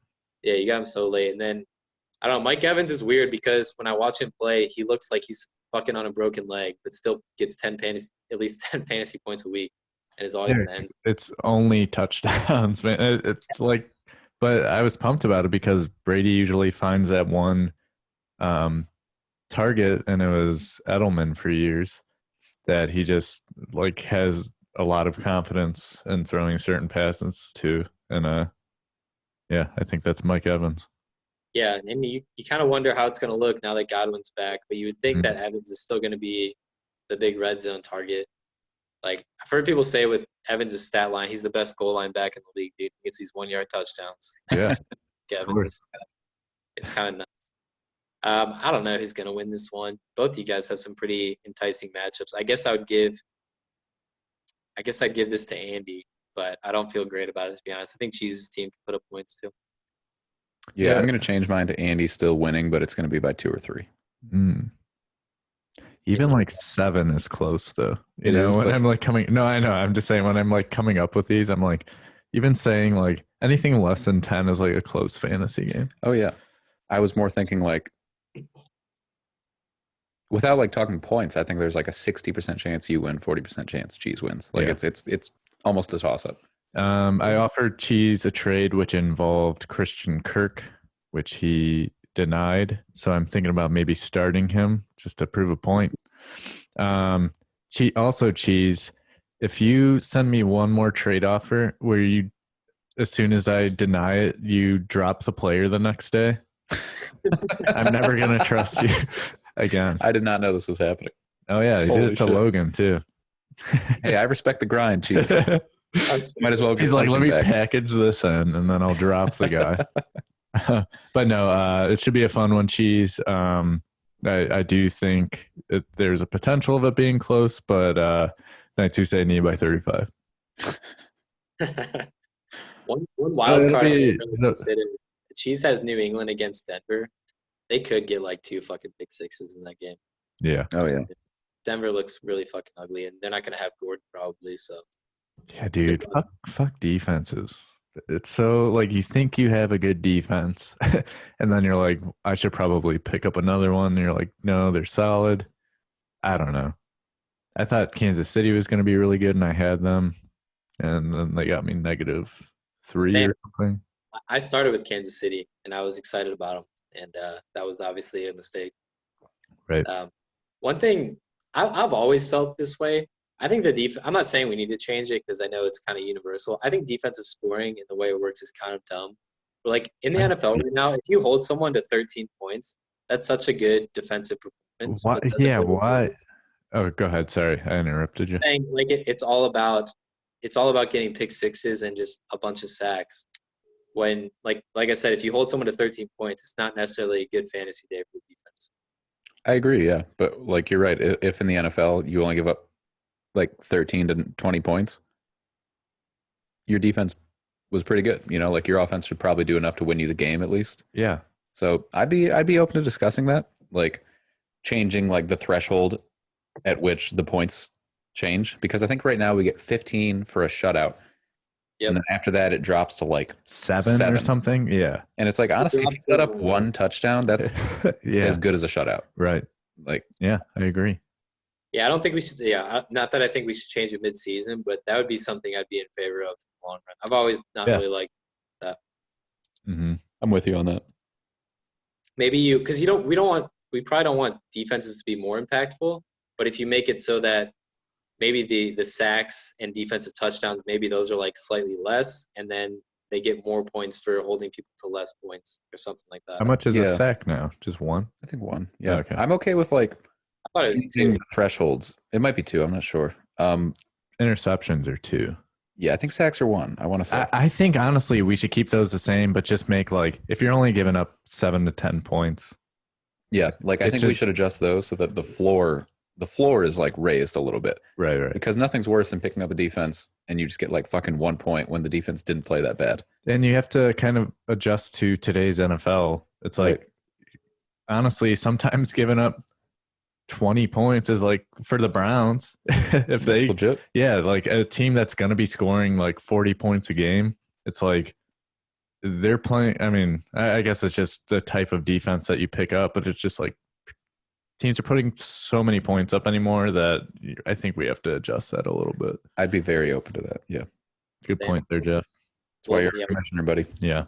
Yeah, you got him so late. And then, I don't know, Mike Evans is weird because when I watch him play, he looks like he's fucking on a broken leg, but still gets at least 10 fantasy points a week. And is always in the end. It's only touchdowns, man. It's like, but I was pumped about it because Brady usually finds that one target, and it was Edelman for years, that he just like has a lot of confidence in throwing certain passes to. And yeah, I think that's Mike Evans. Yeah, and you kind of wonder how it's going to look now that Godwin's back, but you would think that Evans is still going to be the big red zone target. Like, I've heard people say with Evans' stat line, he's the best goal line back in the league, dude. He gets these 1-yard touchdowns. Yeah. Evans, it's kind of nuts. I don't know who's going to win this one. Both of you guys have some pretty enticing matchups. I guess I'd give this to Andy, but I don't feel great about it, to be honest. I think Cheese's team can put up points too. Yeah, I'm going to change mine to Andy still winning, but it's going to be by 2 or 3. Even like 7 is close though. You It know, is, when but- I'm like coming, no, I know. I'm just saying when I'm like coming up with these, I'm like, even saying like anything less than 10 is like a close fantasy game. Oh, yeah. I was more thinking like, without like talking points, I think there's like a 60% chance you win, 40% chance Cheese wins. Like Yeah. it's almost a toss up. I offered Cheese a trade which involved Christian Kirk, which he denied. So I'm thinking about maybe starting him just to prove a point. Also, Cheese, if you send me one more trade offer where you, as soon as I deny it, you drop the player the next day, I'm never going to trust you again. I did not know this was happening. Oh, yeah. He did Holy it to shit. Logan, too. Hey, I respect the grind, Cheese. Might as well get He's like, let me something back. package this in, and then I'll drop the guy. But no, it should be a fun one, Cheese. I do think there's a potential of it being close, but I too say need by 35. One wild it'll card I be- would really consider. Cheese has New England against Denver. They could get like 2 fucking pick sixes in that game. Yeah. Oh, yeah. Denver looks really fucking ugly, and they're not going to have Gordon probably. So Yeah, dude. Fuck defenses. It's so like you think you have a good defense, and then you're like, I should probably pick up another one. And you're like, no, they're solid. I don't know. I thought Kansas City was going to be really good, and I had them, and then they got me -3 Same. or something. I started with Kansas City, and I was excited about them, and that was obviously a mistake. Right. One thing I've always felt this way. I think I'm not saying we need to change it because I know it's kind of universal. I think defensive scoring and the way it works is kind of dumb. But like in the NFL right now, if you hold someone to 13 points, that's such a good defensive performance. What? but doesn't Yeah. really- Why? Oh, go ahead. Sorry, I interrupted you. Saying, like it's all about getting pick sixes and just a bunch of sacks. When like I said, if you hold someone to 13 points, it's not necessarily a good fantasy day for the defense. I agree, yeah. But like you're right. If in the NFL you only give up like 13 to 20 points, your defense was pretty good. You know, like your offense should probably do enough to win you the game at least. Yeah. So I'd be open to discussing that, like changing like the threshold at which the points change, because I think right now we get 15 for a shutout. Yep. And then after that it drops to like 7 or 7. something. Yeah. And it's like honestly, if you set up one touchdown, that's Yeah. as good as a shutout. Right. Like Yeah, I agree. Yeah, I don't think we should. Yeah, not that I think we should change it mid-season, but that would be something I'd be in favor of in the long run. I've always not really liked that. Mm-hmm. I'm with you on that. Maybe because we probably don't want defenses to be more impactful, but if you make it so that maybe the sacks and defensive touchdowns, maybe those are like slightly less, and then they get more points for holding people to less points or something like that. How much is a Yeah. sack now? Just 1? I think 1. Yeah. Okay. I'm okay with like I thought it was changing 2. the thresholds. It might be 2. I'm not sure. Interceptions are 2. Yeah, I think sacks are 1. I want to say. I think honestly we should keep those the same, but just make like if you're only giving up 7 to 10 points. Yeah, like I It's think we just- should adjust those so that the floor the floor is like raised a little bit. Right. Because nothing's worse than picking up a defense and you just get like fucking 1 point when the defense didn't play that bad. And you have to kind of adjust to today's NFL. It's like, honestly, sometimes giving up 20 points is like for the Browns. If That's legit. Yeah, like a team that's going to be scoring like 40 points a game, it's like they're playing. I mean, I guess it's just the type of defense that you pick up, but it's just like teams are putting so many points up anymore that I think we have to adjust that a little bit. I'd be very open to that. Yeah. Good point there, Jeff. That's why you're a commissioner, buddy. Yeah.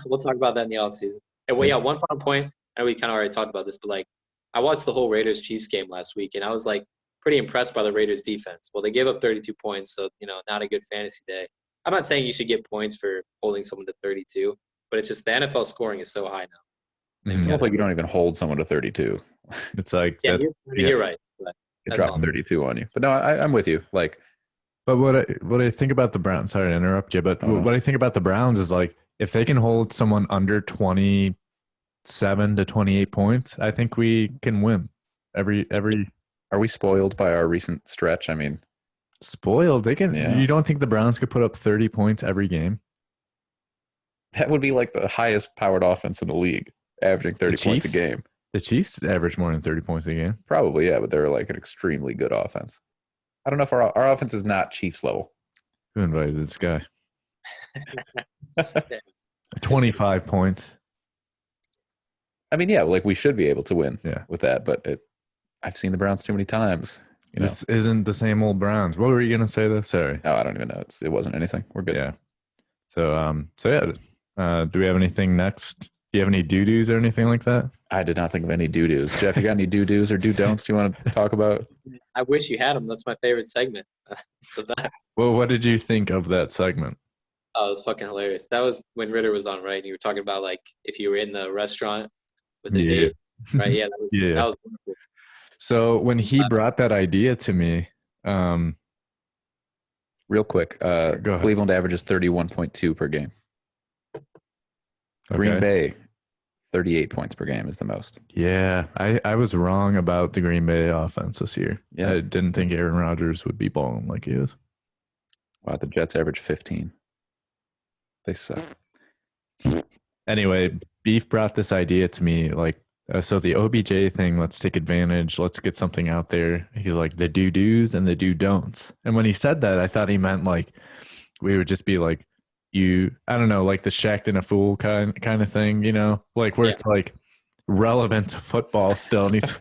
We'll talk about that in the offseason. And one final point. I know we kind of already talked about this, but like I watched the whole Raiders-Chiefs game last week, and I was like pretty impressed by the Raiders defense. Well, they gave up 32 points, so not a good fantasy day. I'm not saying you should get points for holding someone to 32, but it's just the NFL scoring is so high now. It's almost like you don't even hold someone to 32. It's like you're right. It dropped 32 on you. But no, I'm with you. Like, but what I think about the Browns, sorry to interrupt you, but what I think about the Browns is like if they can hold someone under 27 to 28 points, I think we can win every. Are we spoiled by our recent stretch? I mean, spoiled. They can. Yeah. You don't think the Browns could put up 30 points every game? That would be like the highest powered offense in the league, averaging 30 points a game. The Chiefs average more than 30 points a game. Probably, yeah, but they're like an extremely good offense. I don't know if our offense is not Chiefs level. Who invited this guy? 25 points. I mean, yeah, like we should be able to win with that, but I've seen the Browns too many times. This isn't the same old Browns. What were you going to say, though? Sorry. Oh, I don't even know. It wasn't anything. We're good. Yeah. So yeah. Do we have anything next? Do you have any doo-doos or anything like that? I did not think of any doo-doos. Jeff, you got any doo-doos or do-don'ts you want to talk about? I wish you had them. That's my favorite segment. It's the best. Well, what did you think of that segment? Oh, it was fucking hilarious. That was when Ritter was on, right? And you were talking about like if you were in the restaurant with the date, right? Yeah, that was wonderful. So when he brought that idea to me, real quick, Cleveland averages 31.2 per game. Green Bay, 38 points per game is the most. Yeah, I was wrong about the Green Bay offense this year. Yeah. I didn't think Aaron Rodgers would be balling like he is. Wow, the Jets average 15. They suck. Anyway, Beef brought this idea to me, like, so the OBJ thing, let's take advantage. Let's get something out there. He's like, the do-dos and the do-don'ts. And when he said that, I thought he meant like we would just be like, I don't know, like the Shaq and a Fool kind of thing, like where it's like relevant to football still. And he's,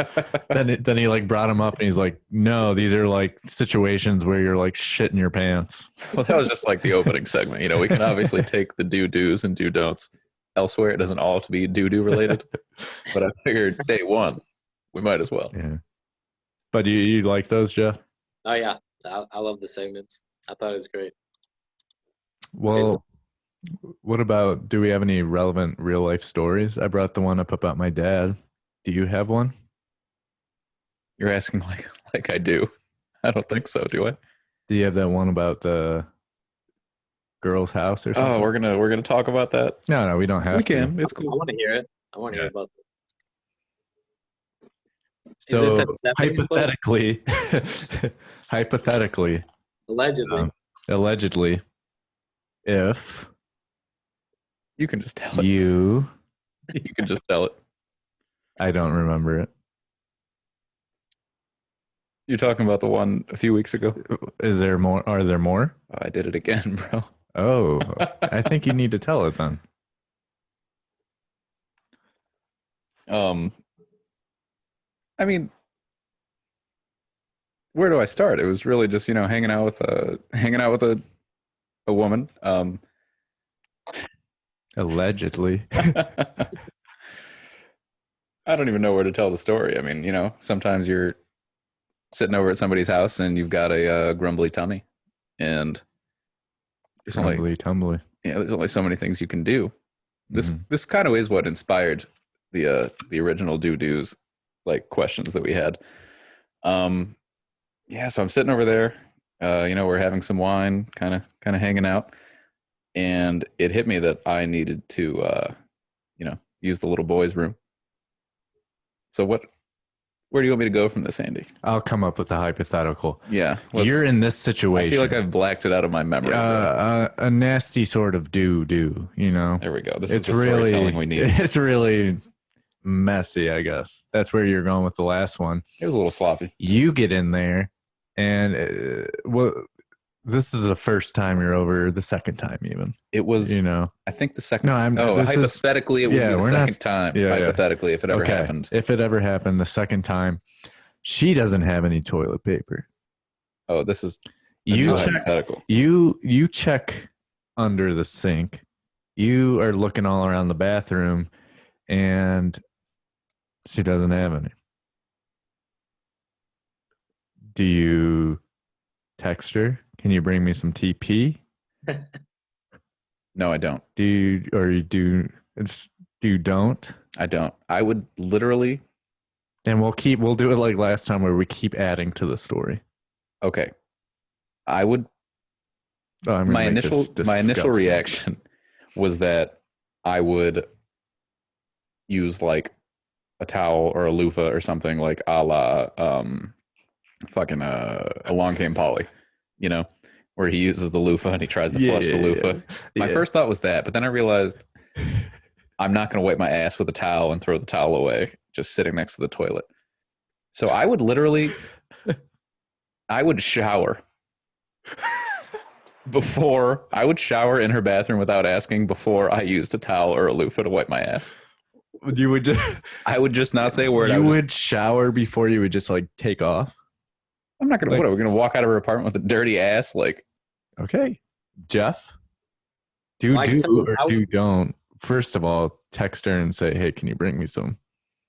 then he like brought him up and he's like, no, these are like situations where you're like shitting your pants. Well, that was just like the opening segment. We can obviously take the do-dos and do-don'ts elsewhere. It doesn't all have to be do-do related, but I figured day one, we might as well. Yeah. But you like those, Jeff? Oh yeah. I love the segments. I thought it was great. Well, what about, do we have any relevant real life stories? I brought the one up about my dad. Do you have one? You're asking like I do. I don't think so, do I? Do you have that one about the girl's house or something? Oh, we're gonna talk about that? No, we don't have to. We can. It's cool. I want to hear it. I want to hear about it. So hypothetically, allegedly, if you can just tell it. You can just tell it. I don't remember it. You're talking about the one a few weeks ago? Is there more? Are there more? Oh, I did it again, bro. Oh, I think you need to tell it then. I mean, where do I start? It was really just, hanging out with a woman. Allegedly. I don't even know where to tell the story. I mean, sometimes you're sitting over at somebody's house and you've got a grumbly tummy, and there's only so many things you can do. This kind of is what inspired the original do-dos like questions that we had. So I'm sitting over there, we're having some wine, kind of hanging out, and it hit me that I needed to use the little boy's room. So what Where do you want me to go from this, Andy? I'll come up with a hypothetical. Yeah. You're in this I situation. feel like I've blacked it out of my memory. A nasty sort of do, you know? There we go. This It's is the storytelling really, we need. it's really messy, I guess. That's where you're going with the last one. It was a little sloppy. You get in there, and this is the first time you're over, the second time even. It was, you know. I think the second. No, hypothetically, it would be the second time. Yeah, hypothetically, if it ever happened. If it ever happened, the second time, she doesn't have any toilet paper. Oh, this is hypothetical. You check under the sink. You are looking all around the bathroom, and she doesn't have any. Do you text her? Can you bring me some TP? No, I don't. Do you, or you do? You don't? I don't. I would literally. And we'll do it like last time where we keep adding to the story. Okay. I would. Oh, my initial reaction was that I would use like a towel or a loofah or something like a la Along Came Polly, you know, where he uses the loofah and he tries to flush the loofah. My first thought was that, but then I realized I'm not going to wipe my ass with a towel and throw the towel away just sitting next to the toilet. So I would literally, I would shower in her bathroom without asking before I used a towel or a loofah to wipe my ass. You would I would just not say a word. You would shower before you would just like take off? I'm not going to, what, are we going to walk out of her apartment with a dirty ass? Like, okay. Jeff? Do don't. First of all, text her and say, hey, can you bring me some?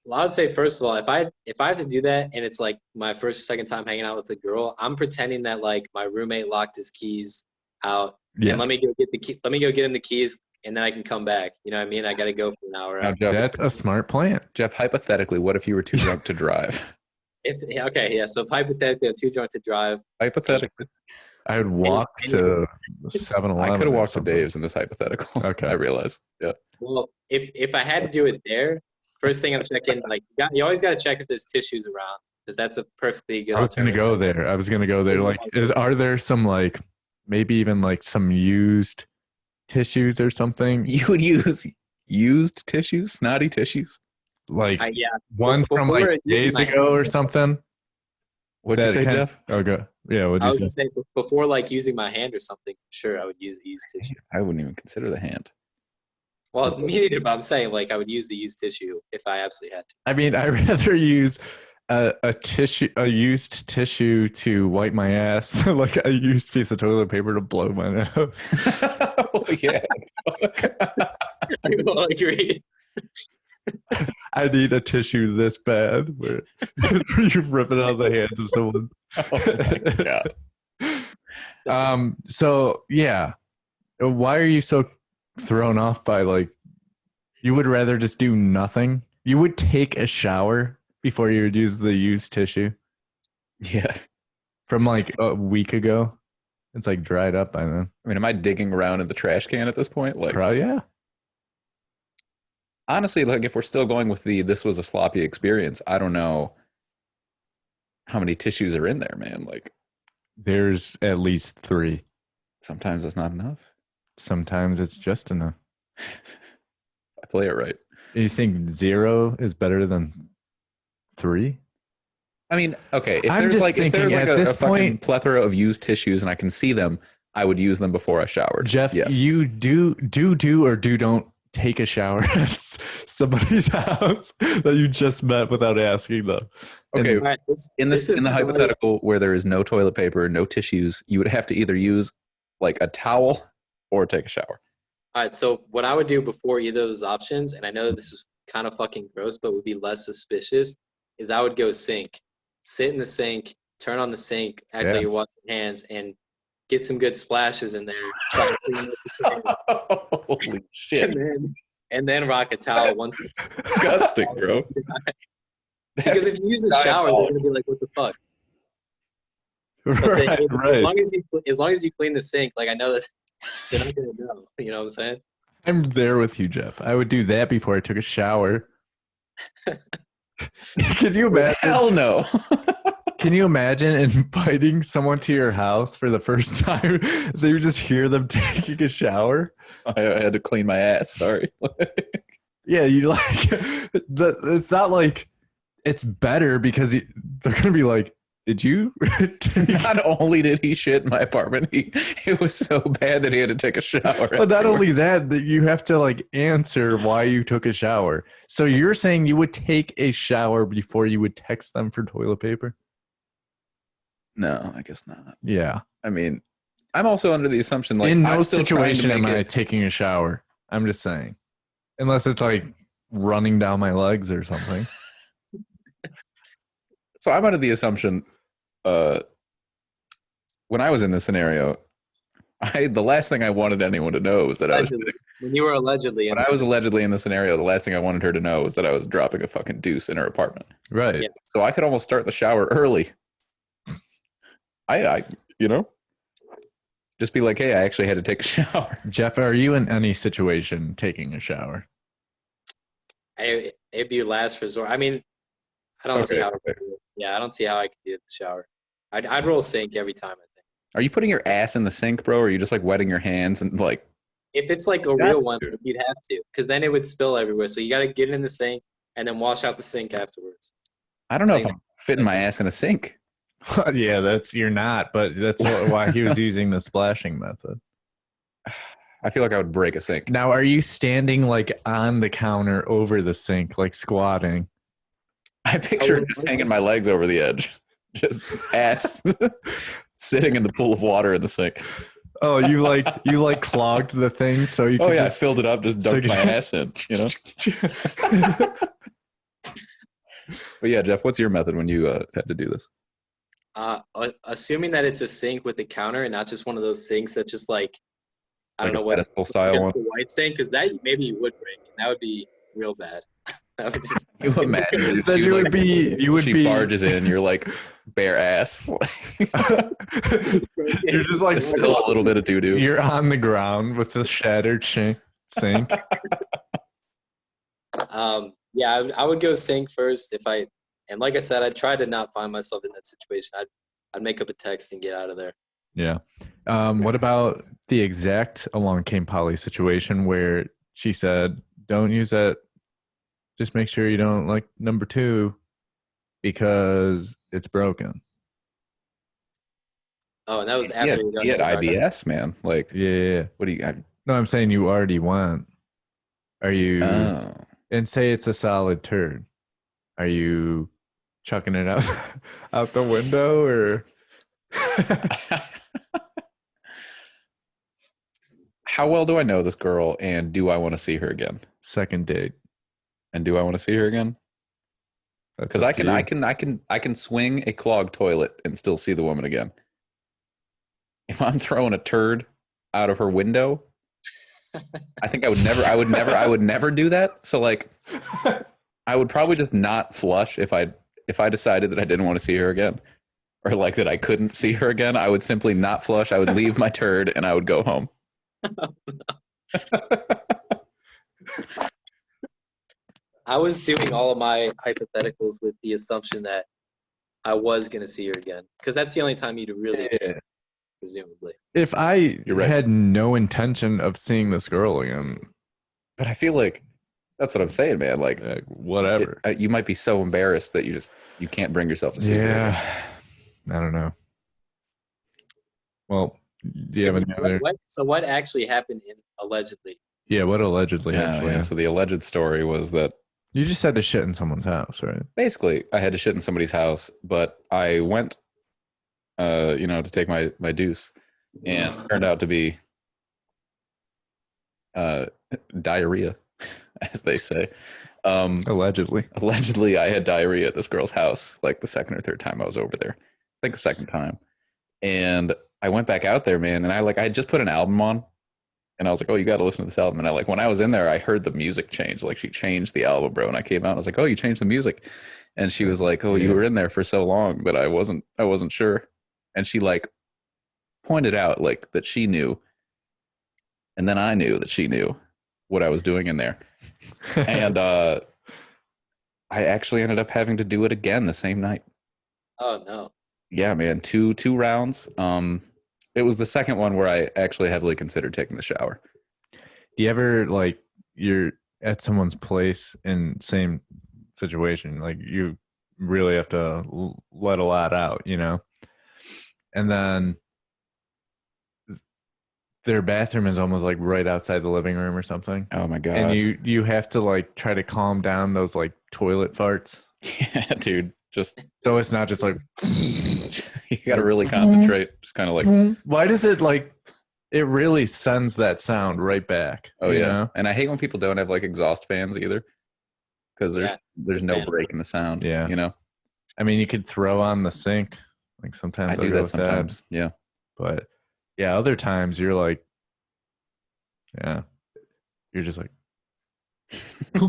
Well, I would say, first of all, if I have to do that and it's like my first or second time hanging out with a girl, I'm pretending that like my roommate locked his keys out. Yeah. And let me go get him the keys, and then I can come back. You know what I mean? I got to go for an hour. Now, Jeff, that's a smart plan. Jeff, hypothetically, what if you were too drunk to drive? So hypothetically, I'm too drunk to drive. Hypothetically. I would walk to 7-Eleven. I could have walked to Dave's in this hypothetical. Okay. I realize. Yeah. Well, if I had to do it there, first thing I'm checking, like you always got to check if there's tissues around, because that's a perfectly good alternative. I was going to go there. Like, are there some like, maybe even like some used tissues or something? You would use used tissues, snotty tissues? Like one from like days ago or something? What did you say, Jeff? Oh, go. Yeah, what did you say? I was going to say, before like using my hand or something, sure, I would use the used tissue. I wouldn't even consider the hand. Well, me neither, but I'm saying like I would use the used tissue if I absolutely had to. I mean, I'd rather use a used tissue to wipe my ass than like a used piece of toilet paper to blow my nose. Oh, yeah. I will agree. I need a tissue this bad where you rip it out of the hands of someone. Oh my God. So yeah, why are you so thrown off by like, you would rather just do nothing? You would take a shower before you would use the used tissue? Yeah. From like a week ago? It's like dried up by then. I mean, am I digging around in the trash can at this point? Like, probably, yeah. Honestly, like if we're still going with this was a sloppy experience, I don't know how many tissues are in there, man. Like, there's at least 3. Sometimes it's not enough. Sometimes it's just enough. I play it right. You think 0 is better than 3? I mean, okay, if there's like a fucking plethora of used tissues and I can see them, I would use them before I showered. Jeff, yes. You do or don't take a shower at somebody's house that you just met without asking them. Okay, in the hypothetical where there is no toilet paper, no tissues, you would have to either use like a towel or take a shower. All right, so what I would do before either of those options, and I know this is kind of fucking gross, but would be less suspicious, is I would go sink. Sit in the sink, turn on the sink, act like you're washing hands, and get some good splashes in there. Holy shit. And then rock a towel once it's disgusting, bro. Because if you use a shower, they're going to be like, what the fuck? Right. As long as you clean the sink, like I know that they're not going to know. You know what I'm saying? I'm there with you, Jeff. I would do that before I took a shower. Can you imagine? Hell no. Can you imagine inviting someone to your house for the first time? They would just hear them taking a shower. I had to clean my ass. Sorry. Yeah, you like it's not like it's better because they're gonna be like, "Did you?" Not only did he shit in my apartment, it was so bad that he had to take a shower. But not only afterwards. that you have to like answer why you took a shower. So you're saying you would take a shower before you would text them for toilet paper? No, I guess not. Yeah. I mean, I'm also under the assumption like in no I'm still trying to situation am make I it. taking a shower. I'm just saying, unless it's like running down my legs or something. So I'm under the assumption, when I was in this scenario, the last thing I wanted anyone to know was that Allegedly. When you were allegedly in when I was allegedly in the scenario, the last thing I wanted her to know was that I was dropping a fucking deuce in her apartment. Right. Yeah. So I could almost start the shower early. I just be like, hey, I actually had to take a shower. Jeff, are you in any situation taking a shower? It'd be last resort. I mean, I don't see how. Okay. Yeah, I don't see how I could do the shower. I'd roll sink every time. I think Are you putting your ass in the sink, bro? Or are you just like wetting your hands and like? if it's like a real one, you'd have to, because then it would spill everywhere. So you got to get it in the sink and then wash out the sink afterwards. I don't know if I'm fitting my ass in a sink. Yeah, you're not, but that's why he was using the splashing method. I feel like I would break a sink. Now, are you standing like on the counter over the sink, like squatting? I picture just hanging my legs over the edge, just ass sitting in the pool of water in the sink. Oh, you like clogged the thing so you could I just filled it up, just dumped my ass in, you know? But yeah, Jeff, what's your method when you had to do this? Assuming that it's a sink with a counter and not just one of those sinks that's just like, I don't Like know a what pedestal style it's one? the white sink, because that maybe you would break, and that would be real bad. That would just You imagine then you would she be barges in, you're like bare ass. you're just like Still a little bit of doo-doo. You're on the ground with the shattered sink. Yeah, I would go sink first and like I said, I'd try to not find myself in that situation. I'd make up a text and get out of there. Yeah. What about the exact Along Came Polly situation where she said, "Don't use that. Just make sure you don't like number 2 because it's broken." Oh, and that was after you had IBS, man. Like, Yeah. what do you? No, I'm saying you already went. Are you? Oh. And say it's a solid turd. Are you chucking it out the window or? How well do I know this girl, and do I want to see her again? Second date. And do I want to see her again? Because I can swing a clogged toilet and still see the woman again. If I'm throwing a turd out of her window, I think I would never do that. So like, I would probably just not flush if I decided that I didn't want to see her again, or like that I couldn't see her again. I would simply not flush. I would leave my turd and I would go home. I was doing all of my hypotheticals with the assumption that I was going to see her again, because that's the only time you'd really care, presumably. If I right. had no intention of seeing this girl again, but I feel like that's what I'm saying, man. Like whatever. You might be so embarrassed that you can't bring yourself to see her again. I don't know. Well, do you have any other? So what actually happened allegedly? Yeah, what allegedly actually? Yeah. So the alleged story was that you just had to shit in someone's house, right? Basically, I had to shit in somebody's house, but I went, to take my deuce, and it turned out to be diarrhea, as they say. Allegedly, I had diarrhea at this girl's house, like the second or third time I was over there. I think the second time, and I went back out there, man, and I had just put an album on. And I was like, oh, you got to listen to this album. And when I was in there, I heard the music change. Like, she changed the album, bro. And I came out and I was like, oh, you changed the music. And she was like, oh, you were in there for so long that I wasn't sure. And she like pointed out like that she knew. And then I knew that she knew what I was doing in there. And I I actually ended up having to do it again the same night. Oh no. Yeah, man, two rounds. It was the second one where I actually heavily considered taking the shower. Do you ever like you're at someone's place in same situation, like you really have to let a lot out, you know, and then their bathroom is almost like right outside the living room or something, Oh my god! and you have to like try to calm down those like toilet farts. Yeah, dude. Just So it's not just like you got to really concentrate. Just kind of like, why does it like it really sends that sound right back? oh you yeah. know? And I hate when people don't have like exhaust fans either, because there's big no fan. break in the sound. Yeah. You know, I mean, you could throw on the sink. Like sometimes I I'll do go that with sometimes. Yeah. but yeah, other times you're like, yeah, you're just like, you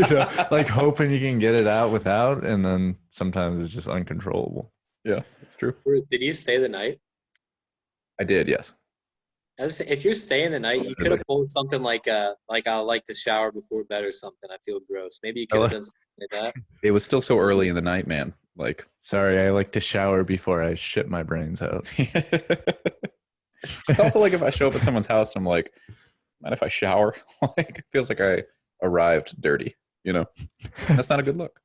know, like hoping you can get it out without, and then sometimes it's just uncontrollable. Yeah, it's true. Bruce, did you stay the night? I did, yes. If you're staying the night, you could have pulled something like I like to shower before bed or something. I feel gross. Maybe you could have done something like that. It was still so early in the night, man. Like, Sorry, I like to shower before I shit my brains out. it's also like if I show up at someone's house and I'm like, mind if I shower? Like, it feels like I arrived dirty. You know, that's not a good look.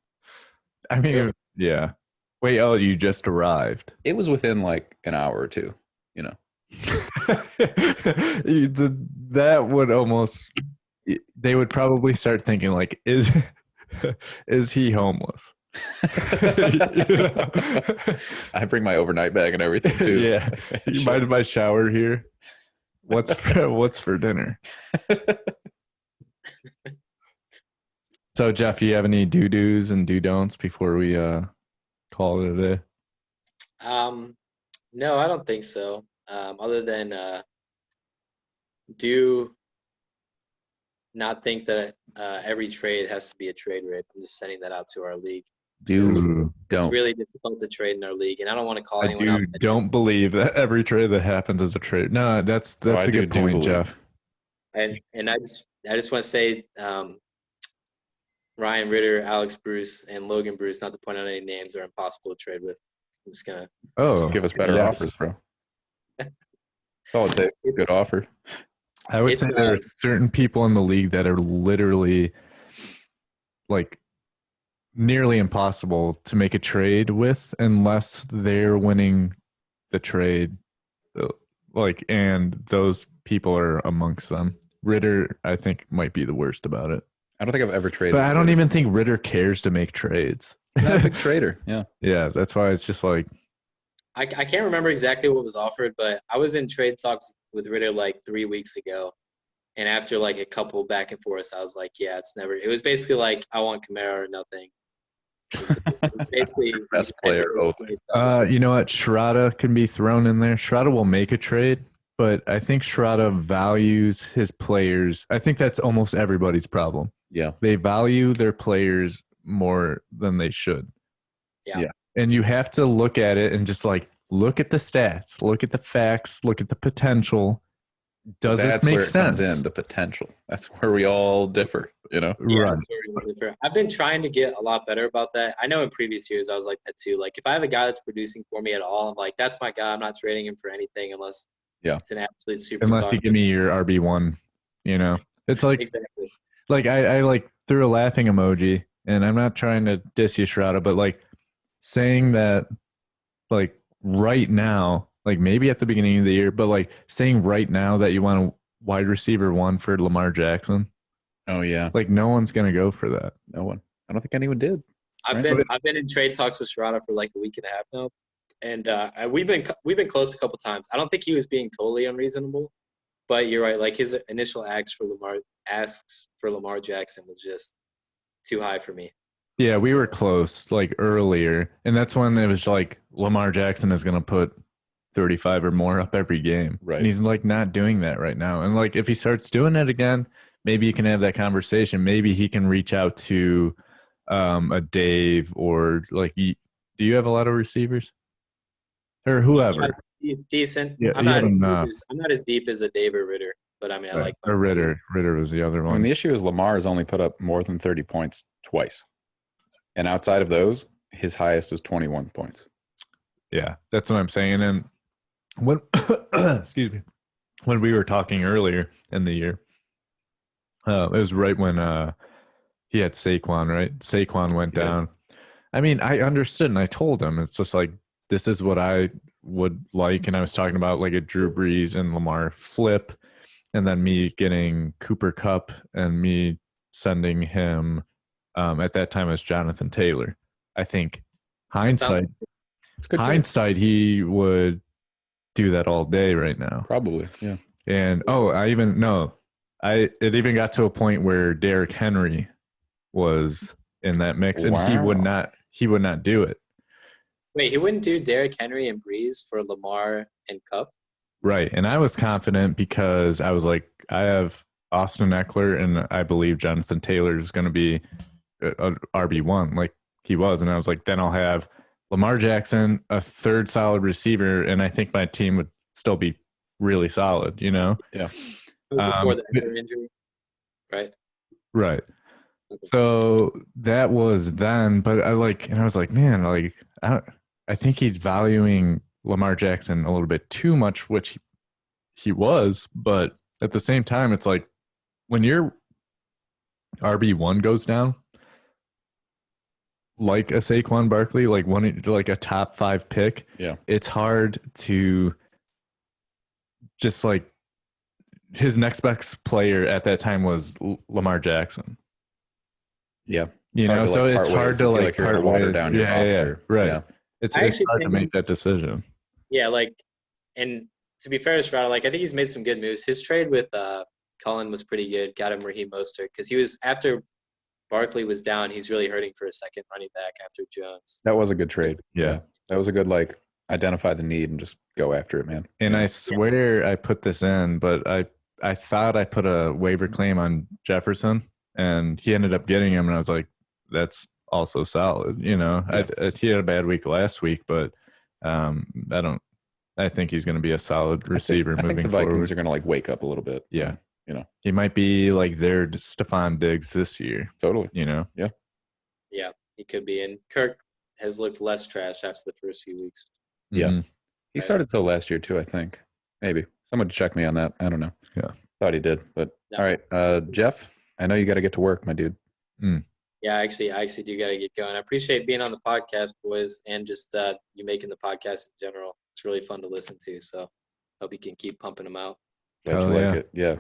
I mean, yeah. Wait, oh, you just arrived. It was within like an hour or two. You know. That would almost. They would probably start thinking like, is he homeless? You know? I bring my overnight bag and everything too. Yeah, you mind if I shower here? What's for dinner? So Jeff, you have any do-dos and do-don'ts before we call it a day? No, I don't think so. Other than do not think that every trade has to be a trade rate. I'm just sending that out to our league. Don't. It's really difficult to trade in our league, and I don't want to call I anyone out. don't believe that every trade that happens is a trade. No, that's a good point, Jeff. And I just want to say, Ryan Ritter, Alex Bruce, and Logan Bruce, not to point out any names, are impossible to trade with. I'm just gonna give us better offers, bro. That's all it takes. Good offer. I would say there are certain people in the league that are literally like nearly impossible to make a trade with unless they're winning the trade. Like, and those people are amongst them. Ritter, I think, might be the worst about it. I don't think I've ever traded. But I don't even think Ritter cares to make trades. He's not a big trader. Yeah. Yeah, that's why it's just like. I can't remember exactly what was offered, but I was in trade talks with Ritter like 3 weeks ago. And after like a couple back and forth, I was like, yeah, it was basically like, I want Kamara or nothing. It was basically best player. You know what? Shirata can be thrown in there. Shirata will make a trade, but I think Shirata values his players. I think that's almost everybody's problem. Yeah. They value their players more than they should. Yeah. And you have to look at it and just like, look at the stats, look at the facts, look at the potential. Does this make sense? Comes in the potential. That's where we all differ, you know? Yeah, right. that's where we differ. I've been trying to get a lot better about that. I know in previous years I was like that too. Like if I have a guy that's producing for me at all, I'm like, that's my guy. I'm not trading him for anything unless it's an absolute superstar. Unless you give me your RB1, you know? It's like, exactly. Like I like threw a laughing emoji, and I'm not trying to diss you, Shroud, but like saying that like right now, like maybe at the beginning of the year, but like saying right now that you want a wide receiver 1 for Lamar Jackson. Oh yeah. Like no one's gonna go for that. No one. I don't think anyone did. I've been in trade talks with Shirata for like a week and a half now. And we've been close a couple times. I don't think he was being totally unreasonable, but you're right. Like his initial asks for Lamar Jackson was just too high for me. Yeah, we were close like earlier, and that's when it was like Lamar Jackson is gonna put 35 or more up every game. Right. And he's like not doing that right now. And like if he starts doing it again, maybe you can have that conversation. Maybe he can reach out to a Dave or like do you have a lot of receivers? Or whoever. Yeah, decent. Yeah, I'm not as deep as a Dave or Ritter, but I mean I like or Ritter. Ritter was the other one. I mean, the issue is Lamar has only put up more than 30 points twice. And outside of those, his highest was 21 points. Yeah, that's what I'm saying. And when excuse me, when we were talking earlier in the year, it was right when he had Saquon, right? Saquon went He did. down. I mean, I understood, and I told him it's just like this is what I would like, and I was talking about like a Drew Brees and Lamar flip, and then me getting Cooper Kupp and me sending him at that time as Jonathan Taylor. I think hindsight, It's good trade. he would do that all day right now. Probably, yeah. And it even got to a point where Derrick Henry was in that mix, and he would not do it. Wait, he wouldn't do Derrick Henry and Breeze for Lamar and Cup? Right. And I was confident because I was like, I have Austin Eckler, and I believe Jonathan Taylor is going to be a RB1 like he was. And I was like, then I'll have Lamar Jackson, a third solid receiver, and I think my team would still be really solid, you know? Yeah. Before the Eckler injury, right? Right. So that was then, but I was like, man, like, I think he's valuing Lamar Jackson a little bit too much, which he was, but at the same time, it's like when your RB1 goes down, like a Saquon Barkley, like a top 5 pick, yeah, it's hard to just like his next best player at that time was Lamar Jackson. Yeah. You know, so it's hard to like part water down your roster. Yeah, right. Yeah. It's hard to make that decision. Yeah, like, and to be fair to Stroud, like I think he's made some good moves. His trade with Cullen was pretty good. Got him Raheem Mostert because he was after Barkley was down. He's really hurting for a second running back after Jones. That was a good trade. Yeah. That was a good identify the need and just go after it, man. And I swear I put this in, but I thought I put a waiver claim on Jefferson, and he ended up getting him, and I was like, that's also solid. You know, Yeah. he had a bad week last week, but I think he's going to be a solid receiver moving forward. I think the Vikings are going to wake up a little bit. Yeah. You know, he might be like their Stephon Diggs this year. Totally. You know? Yeah, he could be. And Kirk has looked less trash after the first few weeks. Yeah. Mm-hmm. He started so last year too, I think. Maybe. Someone check me on that. I don't know. Yeah. Thought he did. But all right. Jeff, I know you got to get to work, my dude. Yeah, I actually do got to get going. I appreciate being on the podcast, boys, and just you making the podcast in general. It's really fun to listen to. So hope you can keep pumping them out. Glad you like it. Yeah.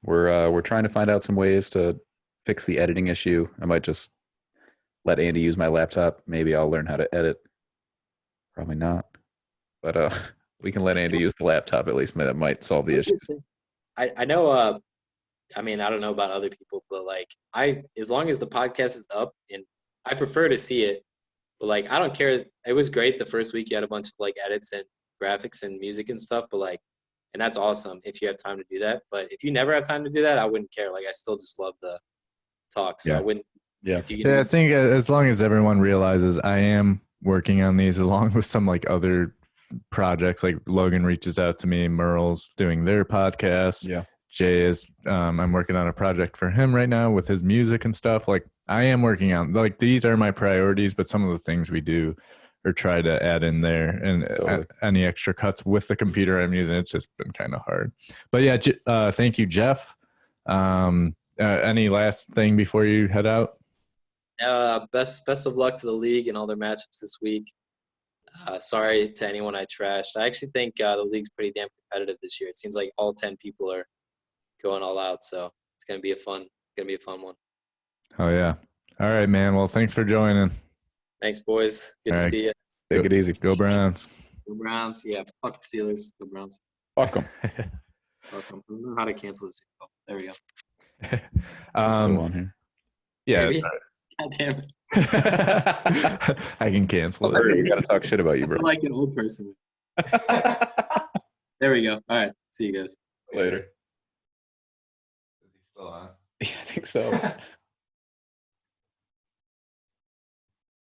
We're trying to find out some ways to fix the editing issue. I might just let Andy use my laptop. Maybe I'll learn how to edit. Probably not. But we can let Andy use the laptop at least. That might solve the issue. I know I mean, I don't know about other people, but as long as the podcast is up, and I prefer to see it, but I don't care. It was great the first week. You had a bunch of edits and graphics and music and stuff, but and that's awesome if you have time to do that. But if you never have time to do that, I wouldn't care. I still just love the talk. So I wouldn't. Yeah. I think as long as everyone realizes I am working on these along with some other projects, Logan reaches out to me, Merle's doing their podcast. Yeah. Jay is I'm working on a project for him right now with his music and stuff. I am working on these are my priorities, but some of the things we do or try to add in there, and totally. Any extra cuts with the computer I'm using, it's just been kind of hard. But yeah, thank you, Jeff. Any last thing before you head out? Best of luck to the league and all their matchups this week. Sorry to anyone I trashed. I actually think the league's pretty damn competitive this year. It seems like all 10 people are going all out, so it's gonna be a fun one. Oh yeah. All right, man. Well, thanks for joining. Thanks, boys. Good to see you. Take it easy. Go Browns. Go Browns. Yeah, fuck the Steelers. Go Browns. Fuck them. Fuck them. I don't know how to cancel this. Oh, there we go. Still on here. Yeah. Maybe. God damn it. I can cancel it. You got to talk shit about you, bro. I'm like an old person. There we go. All right. See you guys later. Is he still on? Yeah, I think so.